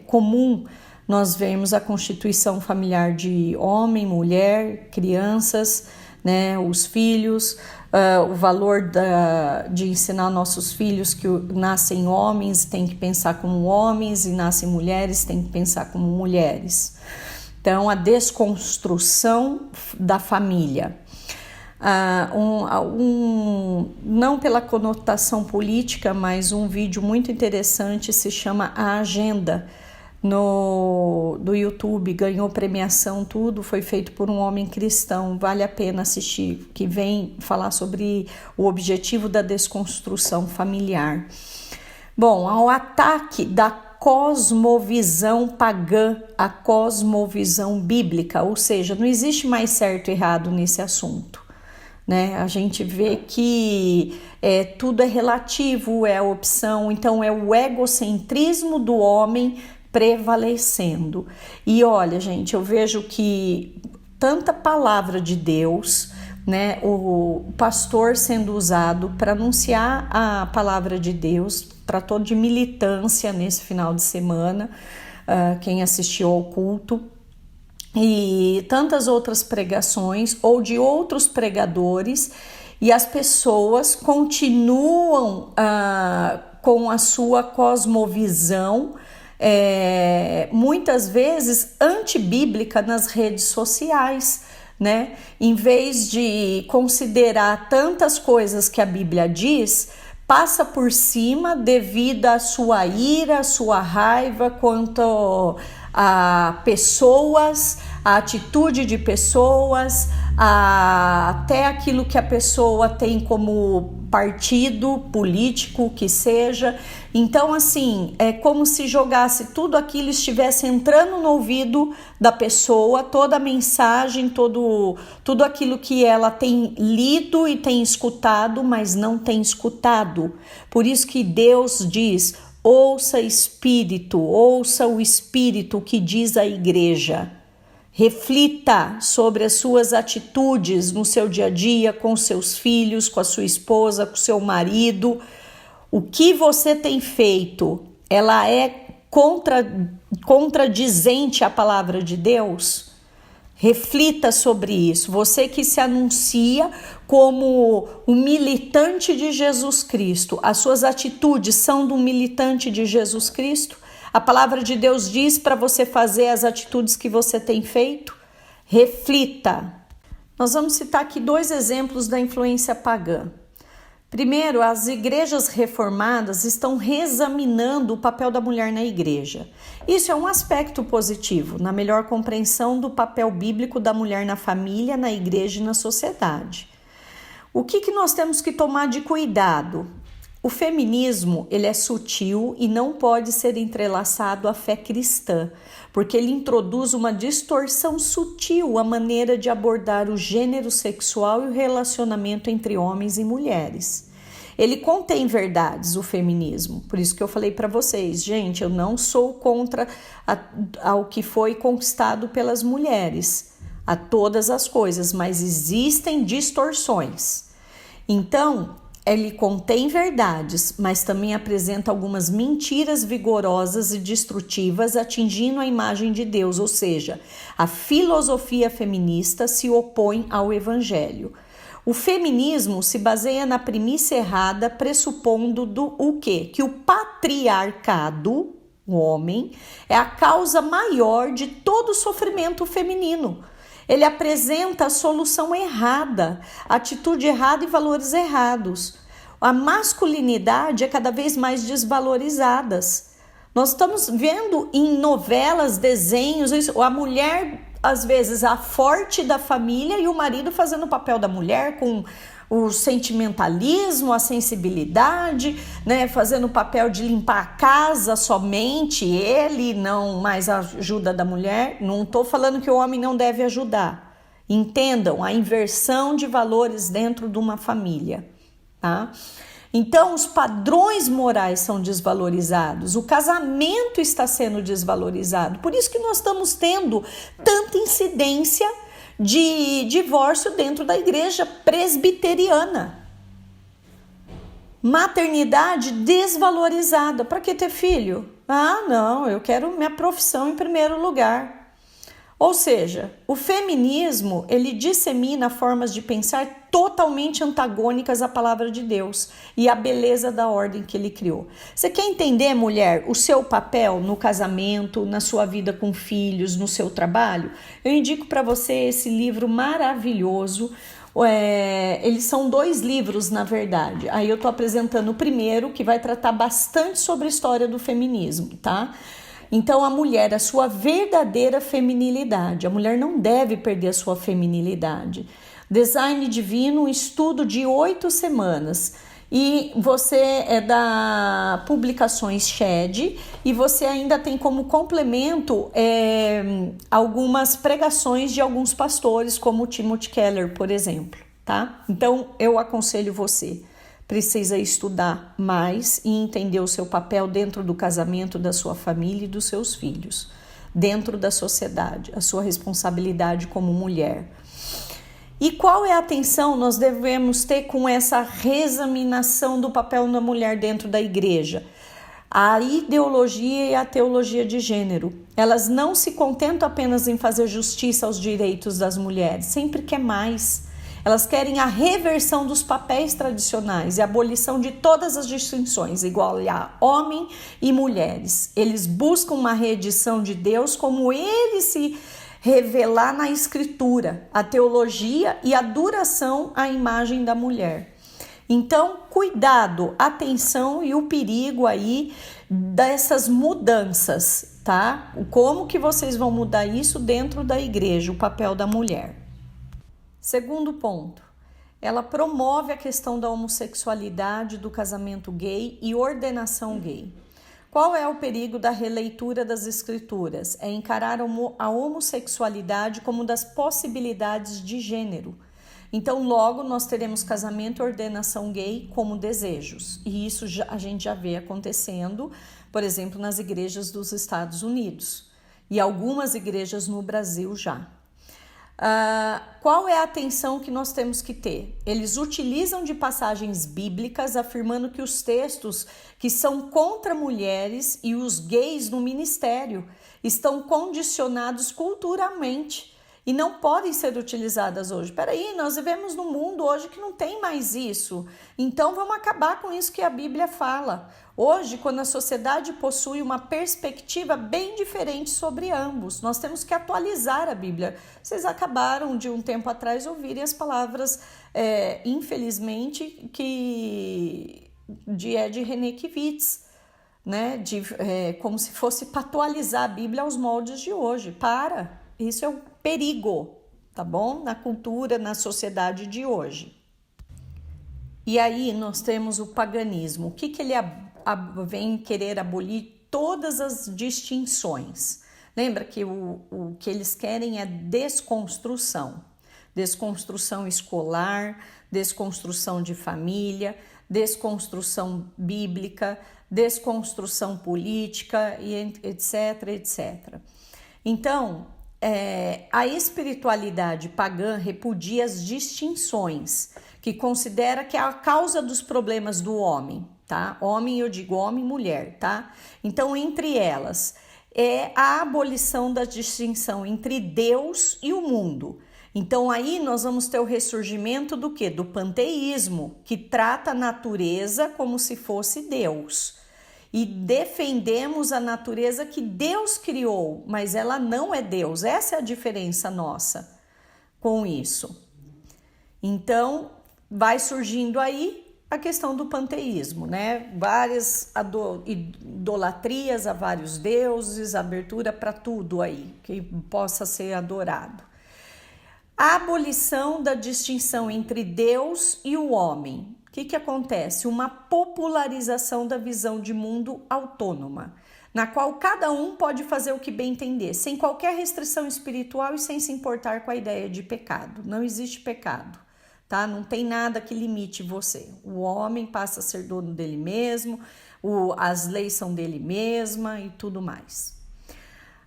comum nós vermos a constituição familiar de homem, mulher, crianças, né, os filhos, o valor de ensinar nossos filhos que nascem homens, tem que pensar como homens, e nascem mulheres, tem que pensar como mulheres. Então, a desconstrução da família. Não pela conotação política, mas um vídeo muito interessante se chama A Agenda, do YouTube, ganhou premiação, tudo, foi feito por um homem cristão, vale a pena assistir, que vem falar sobre o objetivo da desconstrução familiar. Bom, ao ataque da cosmovisão pagã, a cosmovisão bíblica, ou seja, não existe mais certo e errado nesse assunto, né? A gente vê que tudo é relativo, é a opção, então é o egocentrismo do homem prevalecendo. E olha, gente, eu vejo que tanta palavra de Deus, né, o pastor sendo usado para anunciar a palavra de Deus, para toda de militância nesse final de semana, quem assistiu ao culto, e tantas outras pregações ou de outros pregadores, e as pessoas continuam com a sua cosmovisão, muitas vezes antibíblica nas redes sociais, né? Em vez de considerar tantas coisas que a Bíblia diz, passa por cima devido à sua ira, à sua raiva quanto a pessoas, a atitude de pessoas, até aquilo que a pessoa tem como partido político que seja. Então, assim, é como se jogasse tudo aquilo, estivesse entrando no ouvido da pessoa, toda a mensagem, tudo aquilo que ela tem lido e tem escutado, mas não tem escutado. Por isso que Deus diz: ouça o Espírito que diz a igreja. Reflita sobre as suas atitudes no seu dia a dia, com seus filhos, com a sua esposa, com o seu marido. O que você tem feito, ela é contradizente à palavra de Deus? Reflita sobre isso. Você que se anuncia como um militante de Jesus Cristo, as suas atitudes são de um militante de Jesus Cristo? A palavra de Deus diz para você fazer as atitudes que você tem feito? Reflita. Nós vamos citar aqui 2 exemplos da influência pagã. Primeiro, as igrejas reformadas estão reexaminando o papel da mulher na igreja. Isso é um aspecto positivo, na melhor compreensão do papel bíblico da mulher na família, na igreja e na sociedade. O que nós temos que tomar de cuidado? O feminismo, ele é sutil e não pode ser entrelaçado à fé cristã, porque ele introduz uma distorção sutil à maneira de abordar o gênero sexual e o relacionamento entre homens e mulheres. Ele contém verdades, o feminismo, por isso que eu falei para vocês, gente, eu não sou contra ao que foi conquistado pelas mulheres, a todas as coisas, mas existem distorções. Então, ele contém verdades, mas também apresenta algumas mentiras vigorosas e destrutivas, atingindo a imagem de Deus, ou seja, a filosofia feminista se opõe ao evangelho. O feminismo se baseia na premissa errada, pressupondo o quê? Que o patriarcado, o homem, é a causa maior de todo o sofrimento feminino. Ele apresenta a solução errada, atitude errada e valores errados. A masculinidade é cada vez mais desvalorizada. Nós estamos vendo em novelas, desenhos, a mulher às vezes, a forte da família e o marido fazendo o papel da mulher com o sentimentalismo, a sensibilidade, né, fazendo o papel de limpar a casa somente ele, não mais a ajuda da mulher. Não estou falando que o homem não deve ajudar. Entendam a inversão de valores dentro de uma família, tá? Então, os padrões morais são desvalorizados, o casamento está sendo desvalorizado. Por isso que nós estamos tendo tanta incidência de divórcio dentro da igreja presbiteriana. Maternidade desvalorizada. Para que ter filho? Ah, não, eu quero minha profissão em primeiro lugar. Ou seja, o feminismo, ele dissemina formas de pensar totalmente antagônicas à palavra de Deus e à beleza da ordem que ele criou. Você quer entender, mulher, o seu papel no casamento, na sua vida com filhos, no seu trabalho? Eu indico para você esse livro maravilhoso. Eles são 2 livros, na verdade. Aí eu tô apresentando o primeiro, que vai tratar bastante sobre a história do feminismo, tá? Então, a mulher, a sua verdadeira feminilidade. A mulher não deve perder a sua feminilidade. Design Divino, um estudo de 8 semanas. E você é da Publicações Shed e você ainda tem como complemento algumas pregações de alguns pastores, como o Timothy Keller, por exemplo, tá? Então, eu aconselho você. Precisa estudar mais e entender o seu papel dentro do casamento, da sua família e dos seus filhos, dentro da sociedade, a sua responsabilidade como mulher. E qual é a atenção nós devemos ter com essa reexaminação do papel da mulher dentro da igreja? A ideologia e a teologia de gênero, elas não se contentam apenas em fazer justiça aos direitos das mulheres, sempre quer mais. Elas querem a reversão dos papéis tradicionais e a abolição de todas as distinções, igual a homem e mulheres. Eles buscam uma reedição de Deus como ele se revelar na Escritura, a teologia e a duração à imagem da mulher. Então, cuidado, atenção e o perigo aí dessas mudanças, tá? Como que vocês vão mudar isso dentro da igreja, o papel da mulher? Segundo ponto, ela promove a questão da homossexualidade, do casamento gay e ordenação gay. Qual é o perigo da releitura das escrituras? É encarar a homossexualidade como das possibilidades de gênero. Então, logo, nós teremos casamento e ordenação gay como desejos. E isso a gente já vê acontecendo, por exemplo, nas igrejas dos Estados Unidos. E algumas igrejas no Brasil já. Qual é a atenção que nós temos que ter? Eles utilizam de passagens bíblicas afirmando que os textos que são contra mulheres e os gays no ministério estão condicionados culturalmente e não podem ser utilizadas hoje. Peraí, nós vivemos num mundo hoje que não tem mais isso. Então vamos acabar com isso que a Bíblia fala. Hoje, quando a sociedade possui uma perspectiva bem diferente sobre ambos, nós temos que atualizar a Bíblia. Vocês acabaram de um tempo atrás ouvirem as palavras, infelizmente, de René Kivitz, né? Como se fosse para atualizar a Bíblia aos moldes de hoje. Isso é um perigo, tá bom? Na cultura, na sociedade de hoje. E aí nós temos o paganismo. O que ele vem querer abolir? Todas as distinções. Lembra que o que eles querem é desconstrução. Desconstrução escolar, desconstrução de família, desconstrução bíblica, desconstrução política, e etc, etc. Então, a espiritualidade pagã repudia as distinções, que considera que é a causa dos problemas do homem, tá? Homem, eu digo homem e mulher, tá? Então, entre elas, é a abolição da distinção entre Deus e o mundo. Então, aí nós vamos ter o ressurgimento do quê? Do panteísmo, que trata a natureza como se fosse Deus. E defendemos a natureza que Deus criou, mas ela não é Deus. Essa é a diferença nossa com isso. Então, vai surgindo aí a questão do panteísmo, né? Várias idolatrias a vários deuses, abertura para tudo aí que possa ser adorado. A abolição da distinção entre Deus e o homem. O que acontece? Uma popularização da visão de mundo autônoma, na qual cada um pode fazer o que bem entender, sem qualquer restrição espiritual e sem se importar com a ideia de pecado. Não existe pecado, tá? Não tem nada que limite você. O homem passa a ser dono dele mesmo, as leis são dele mesma e tudo mais.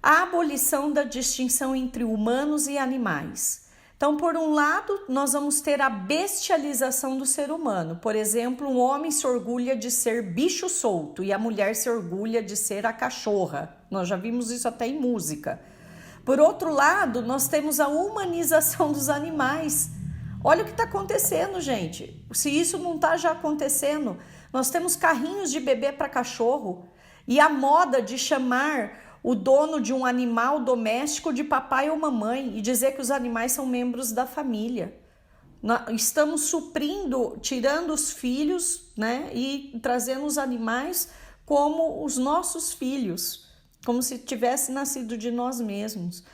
A abolição da distinção entre humanos e animais. Então, por um lado, nós vamos ter a bestialização do ser humano. Por exemplo, um homem se orgulha de ser bicho solto e a mulher se orgulha de ser a cachorra. Nós já vimos isso até em música. Por outro lado, nós temos a humanização dos animais. Olha o que está acontecendo, gente. Se isso não está já acontecendo, nós temos carrinhos de bebê para cachorro e a moda de chamar o dono de um animal doméstico de papai ou mamãe e dizer que os animais são membros da família. Estamos suprindo, tirando os filhos, né, e trazendo os animais como os nossos filhos, como se tivesse nascido de nós mesmos.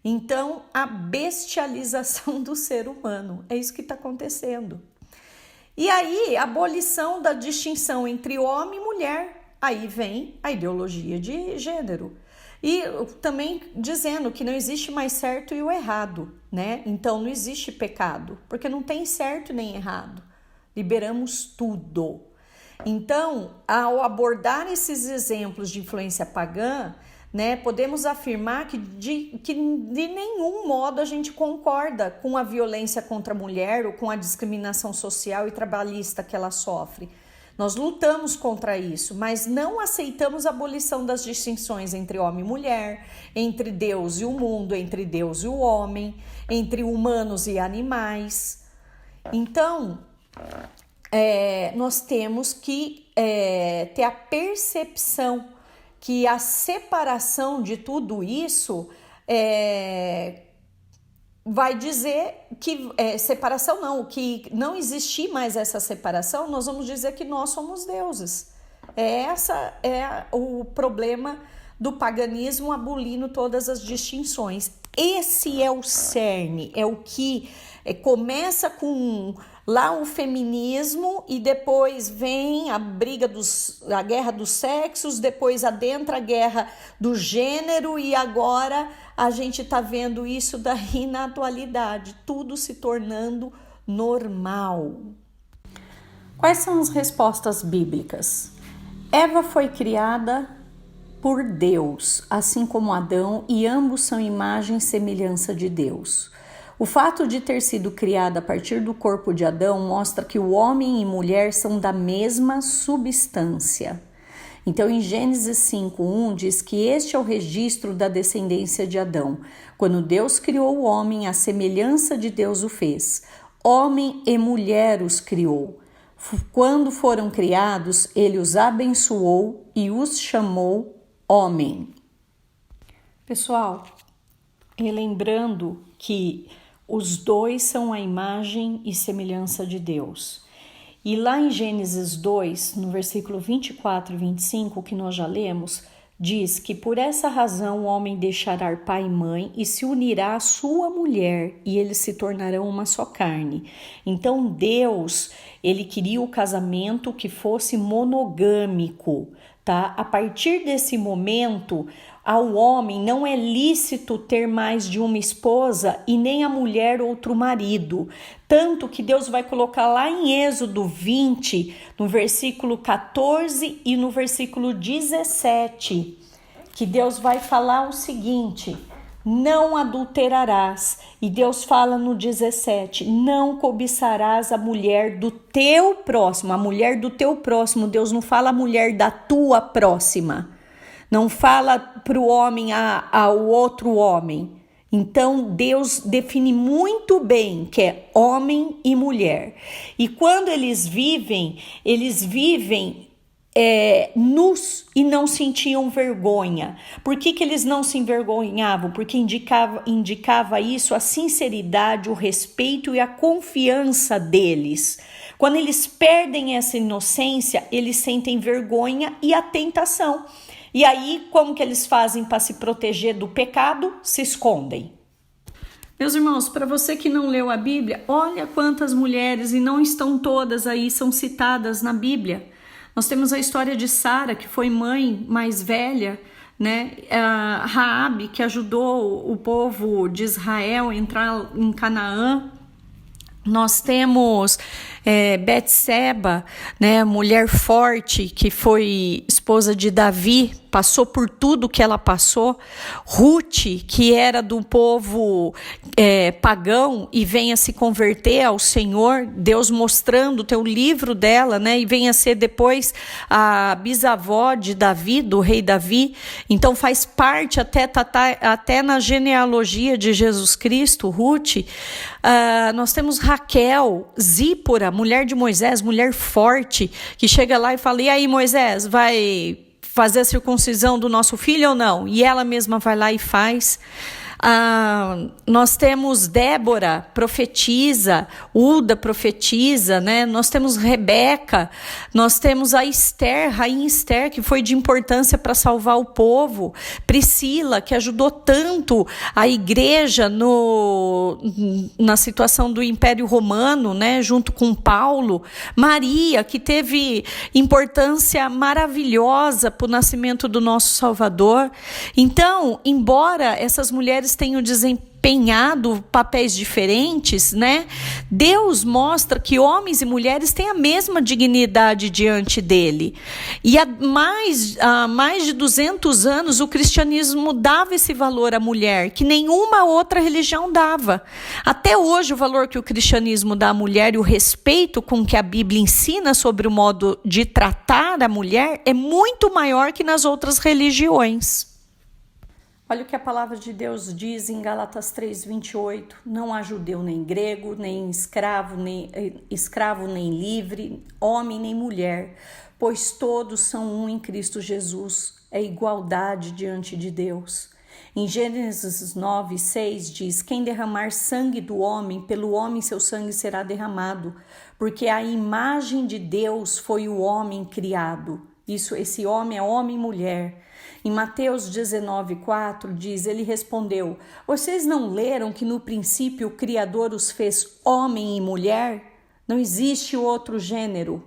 Então, a bestialização do ser humano, é isso que está acontecendo. E aí, a abolição da distinção entre homem e mulher, aí vem a ideologia de gênero. E também dizendo que não existe mais certo e o errado, né? Então não existe pecado, porque não tem certo nem errado. Liberamos tudo. Então, ao abordar esses exemplos de influência pagã, né, podemos afirmar que de nenhum modo a gente concorda com a violência contra a mulher ou com a discriminação social e trabalhista que ela sofre. Nós lutamos contra isso, mas não aceitamos a abolição das distinções entre homem e mulher, entre Deus e o mundo, entre Deus e o homem, entre humanos e animais. Então, nós temos que ter a percepção que a separação de tudo isso vai dizer que separação não, que não existir mais essa separação, nós vamos dizer que nós somos deuses. Essa é o problema do paganismo abolindo todas as distinções. Esse é o cerne, é o que começa com lá o feminismo e depois vem a a guerra dos sexos, depois adentra a guerra do gênero e agora a gente está vendo isso daí na atualidade, tudo se tornando normal. Quais são as respostas bíblicas? Eva foi criada por Deus, assim como Adão, e ambos são imagem e semelhança de Deus. O fato de ter sido criada a partir do corpo de Adão mostra que o homem e mulher são da mesma substância. Então, em Gênesis 5:1 diz que este é o registro da descendência de Adão. Quando Deus criou o homem, a semelhança de Deus o fez. Homem e mulher os criou. Quando foram criados, ele os abençoou e os chamou homem. Pessoal, lembrando que os dois são a imagem e semelhança de Deus. E lá em Gênesis 2, no versículo 24 e 25, que nós já lemos, diz que por essa razão o homem deixará pai e mãe e se unirá à sua mulher e eles se tornarão uma só carne. Então Deus, ele queria o casamento que fosse monogâmico, tá? A partir desse momento, ao homem não é lícito ter mais de uma esposa e nem a mulher outro marido. Tanto que Deus vai colocar lá em Êxodo 20, no versículo 14 e no versículo 17, que Deus vai falar o seguinte: não adulterarás. E Deus fala no 17, não cobiçarás a mulher do teu próximo. A mulher do teu próximo, Deus não fala a mulher da tua próxima. Não fala para o homem ao outro homem. Então, Deus define muito bem que é homem e mulher. E quando eles vivem nus e não sentiam vergonha. Por que eles não se envergonhavam? Porque indicava isso a sinceridade, o respeito e a confiança deles. Quando eles perdem essa inocência, eles sentem vergonha e a tentação. E aí, como que eles fazem para se proteger do pecado? Se escondem. Meus irmãos, para você que não leu a Bíblia, olha quantas mulheres, e não estão todas aí, são citadas na Bíblia. Nós temos a história de Sara, que foi mãe mais velha, né? Raabe, que ajudou o povo de Israel a entrar em Canaã. Nós temos Betseba, né, mulher forte, que foi esposa de Davi, passou por tudo que ela passou. Ruth, que era do povo pagão e vem a se converter ao Senhor, Deus mostrando, tem o livro dela, né, e vem a ser depois a bisavó de Davi, do rei Davi. Então faz parte até na genealogia de Jesus Cristo, Ruth. Nós temos Raquel, Zípora, mulher de Moisés, mulher forte, que chega lá e fala: e aí, Moisés, vai fazer a circuncisão do nosso filho ou não? E ela mesma vai lá e faz. Nós temos Débora, profetiza, Uda, profetiza, né? Nós temos Rebeca, nós temos a Esther, rainha Esther, que foi de importância para salvar o povo. Priscila, que ajudou tanto a igreja na situação do Império Romano, né? Junto com Paulo. Maria, que teve importância maravilhosa para o nascimento do nosso Salvador. Então, embora essas mulheres tenham desempenhado papéis diferentes, né? Deus mostra que homens e mulheres têm a mesma dignidade diante dele. E há mais de 200 anos o cristianismo dava esse valor à mulher, que nenhuma outra religião dava. Até hoje o valor que o cristianismo dá à mulher e o respeito com que a Bíblia ensina sobre o modo de tratar a mulher é muito maior que nas outras religiões. Olha o que a palavra de Deus diz em Gálatas 3:28. Não há judeu nem grego, nem escravo nem livre, homem nem mulher, pois todos são um em Cristo Jesus. É igualdade diante de Deus. Em Gênesis 9:6 diz: quem derramar sangue do homem, pelo homem seu sangue será derramado, porque a imagem de Deus foi o homem criado. Esse homem é homem e mulher. Em Mateus 19:4 diz: ele respondeu: vocês não leram que no princípio o Criador os fez homem e mulher? Não existe outro gênero.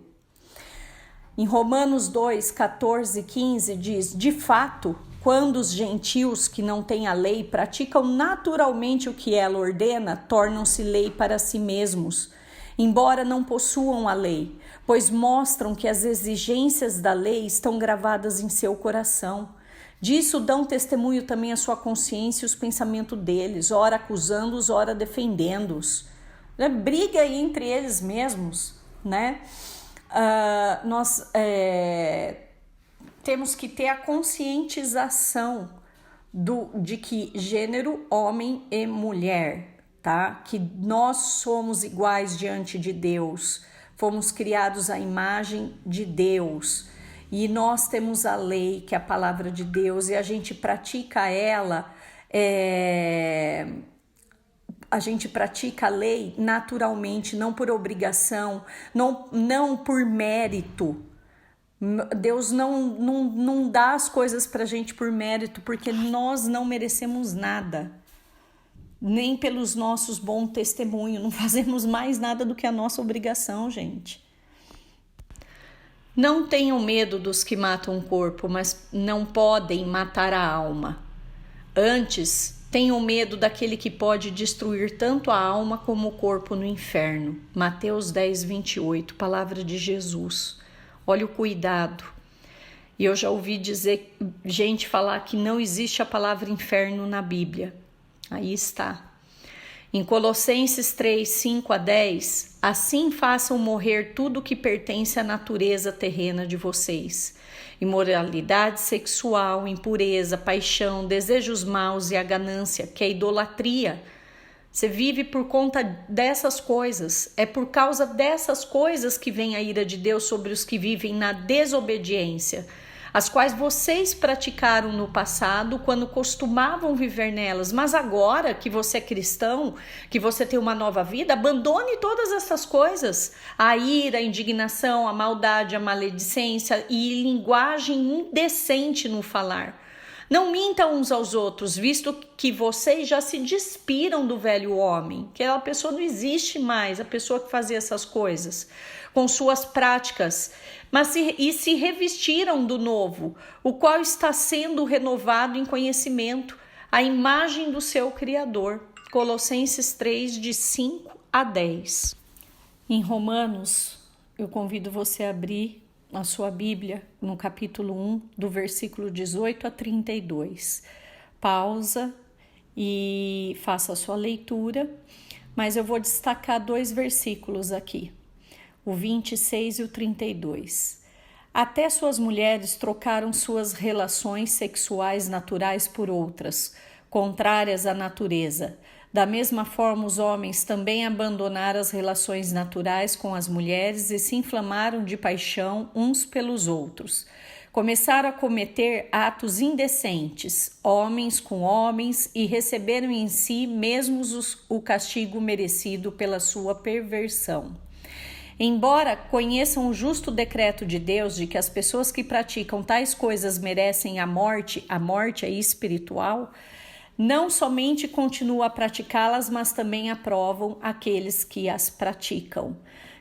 Em Romanos 2:14-15 diz: de fato, quando os gentios que não têm a lei praticam naturalmente o que ela ordena, tornam-se lei para si mesmos, embora não possuam a lei, pois mostram que as exigências da lei estão gravadas em seu coração. Disso dão testemunho também a sua consciência e os pensamentos deles, ora acusando-os, ora defendendo-os. Briga entre eles mesmos, né? Nós temos que ter a conscientização de que gênero, homem e mulher, tá? Que nós somos iguais diante de Deus, fomos criados à imagem de Deus. E nós temos a lei, que é a palavra de Deus, e a gente pratica ela, a gente pratica a lei naturalmente, não por obrigação, não por mérito. Deus não dá as coisas pra gente por mérito, porque nós não merecemos nada, nem pelos nossos bons testemunhos, não fazemos mais nada do que a nossa obrigação, gente. Não tenham medo dos que matam o corpo, mas não podem matar a alma. Antes, tenham medo daquele que pode destruir tanto a alma como o corpo no inferno. Mateus 10:28, palavra de Jesus. Olha o cuidado. E eu já ouvi dizer gente falar que não existe a palavra inferno na Bíblia. Aí está. Em Colossenses 3:5-10, assim façam morrer tudo que pertence à natureza terrena de vocês: imoralidade sexual, impureza, paixão, desejos maus e a ganância, que é a idolatria. Você vive por conta dessas coisas. É por causa dessas coisas que vem a ira de Deus sobre os que vivem na desobediência. as quais vocês praticaram no passado quando costumavam viver nelas. Mas agora que você é cristão, que você tem uma nova vida, abandone todas essas coisas. A ira, a indignação, a maldade, a maledicência e linguagem indecente no falar. Não mintam uns aos outros, visto que vocês já se despiram do velho homem, que aquela pessoa não existe mais, a pessoa que fazia essas coisas, com suas práticas, mas se revestiram do novo, o qual está sendo renovado em conhecimento, a imagem do seu Criador. Colossenses 3, de 5 a 10. Em Romanos, eu convido você a abrir a sua Bíblia, no capítulo 1, do versículo 18 a 32. Pausa e faça a sua leitura, mas eu vou destacar 2 versículos aqui, o 26 e o 32. Até suas mulheres trocaram suas relações sexuais naturais por outras, contrárias à natureza. Da mesma forma, os homens também abandonaram as relações naturais com as mulheres e se inflamaram de paixão uns pelos outros. Começaram a cometer atos indecentes, homens com homens, e receberam em si mesmos o castigo merecido pela sua perversão. Embora conheçam o justo decreto de Deus de que as pessoas que praticam tais coisas merecem a morte é espiritual, não somente continuam a praticá-las, mas também aprovam aqueles que as praticam.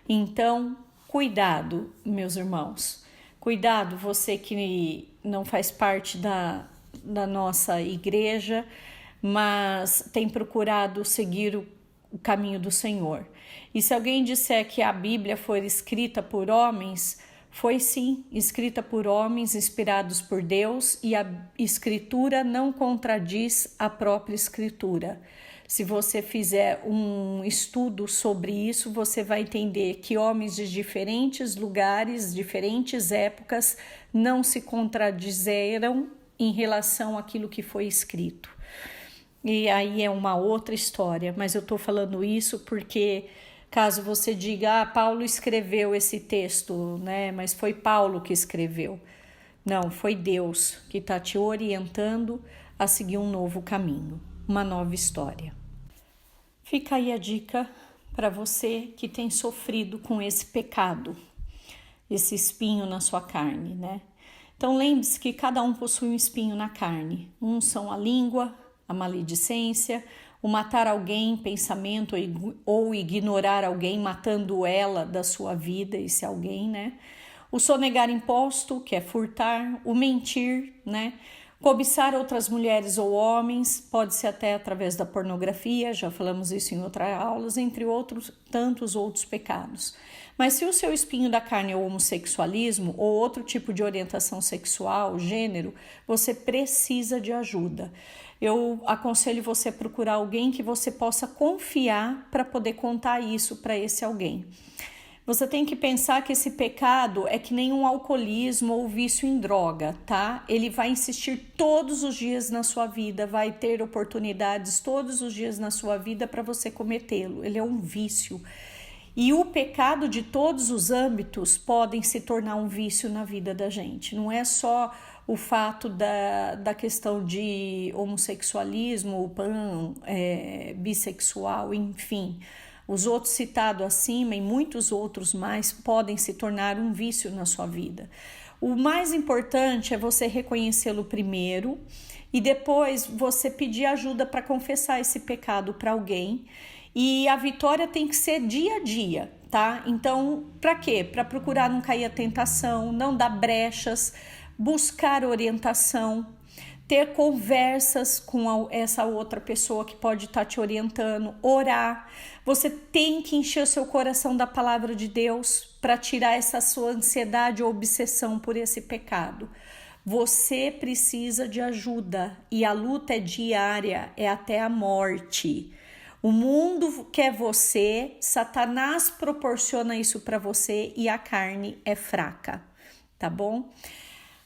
Então, cuidado, meus irmãos. Cuidado, você que não faz parte da nossa igreja, mas tem procurado seguir o caminho do Senhor. E se alguém disser que a Bíblia foi escrita por homens, foi sim escrita por homens inspirados por Deus, e a Escritura não contradiz a própria Escritura. Se você fizer um estudo sobre isso, você vai entender que homens de diferentes lugares, diferentes épocas, não se contradizeram em relação àquilo que foi escrito. E aí é uma outra história, mas eu estou falando isso porque caso você diga, Paulo escreveu esse texto, né? Mas foi Paulo que escreveu. Não, foi Deus que está te orientando a seguir um novo caminho, uma nova história. Fica aí a dica para você que tem sofrido com esse pecado, esse espinho na sua carne, né? Então lembre-se que cada um possui um espinho na carne. Uns são a língua, a maledicência, o matar alguém, pensamento, ou ignorar alguém, matando ela da sua vida, esse alguém, né? O sonegar imposto, que é furtar, o mentir, né? Cobiçar outras mulheres ou homens, pode ser até através da pornografia, já falamos isso em outras aulas, entre outros, tantos outros pecados. Mas se o seu espinho da carne é o homossexualismo ou outro tipo de orientação sexual, gênero, você precisa de ajuda. Eu aconselho você a procurar alguém que você possa confiar para poder contar isso para esse alguém. Você tem que pensar que esse pecado é que nem um alcoolismo ou vício em droga, tá? Ele vai insistir todos os dias na sua vida, vai ter oportunidades todos os dias na sua vida para você cometê-lo. Ele é um vício. E o pecado de todos os âmbitos podem se tornar um vício na vida da gente. Não é só o fato da questão de homossexualismo, bissexual, enfim. Os outros citados acima e muitos outros mais podem se tornar um vício na sua vida. O mais importante é você reconhecê-lo primeiro e depois você pedir ajuda para confessar esse pecado para alguém. E a vitória tem que ser dia a dia, tá? Então, para quê? Para procurar não cair a tentação, não dar brechas, buscar orientação, ter conversas com essa outra pessoa que pode estar te orientando, orar. Você tem que encher o seu coração da palavra de Deus para tirar essa sua ansiedade ou obsessão por esse pecado. Você precisa de ajuda e a luta é diária, é até a morte. O mundo quer você, Satanás proporciona isso para você e a carne é fraca, tá bom?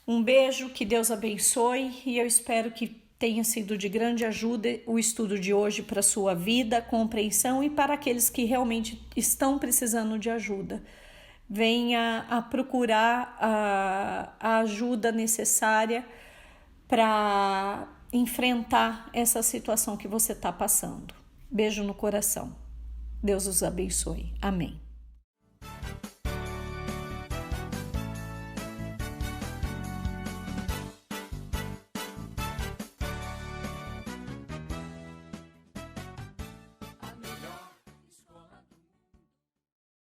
Um beijo, que Deus abençoe e eu espero que tenha sido de grande ajuda o estudo de hoje para a sua vida, compreensão e para aqueles que realmente estão precisando de ajuda. Venha a procurar a a ajuda necessária para enfrentar essa situação que você está passando. Beijo no coração. Deus os abençoe. Amém.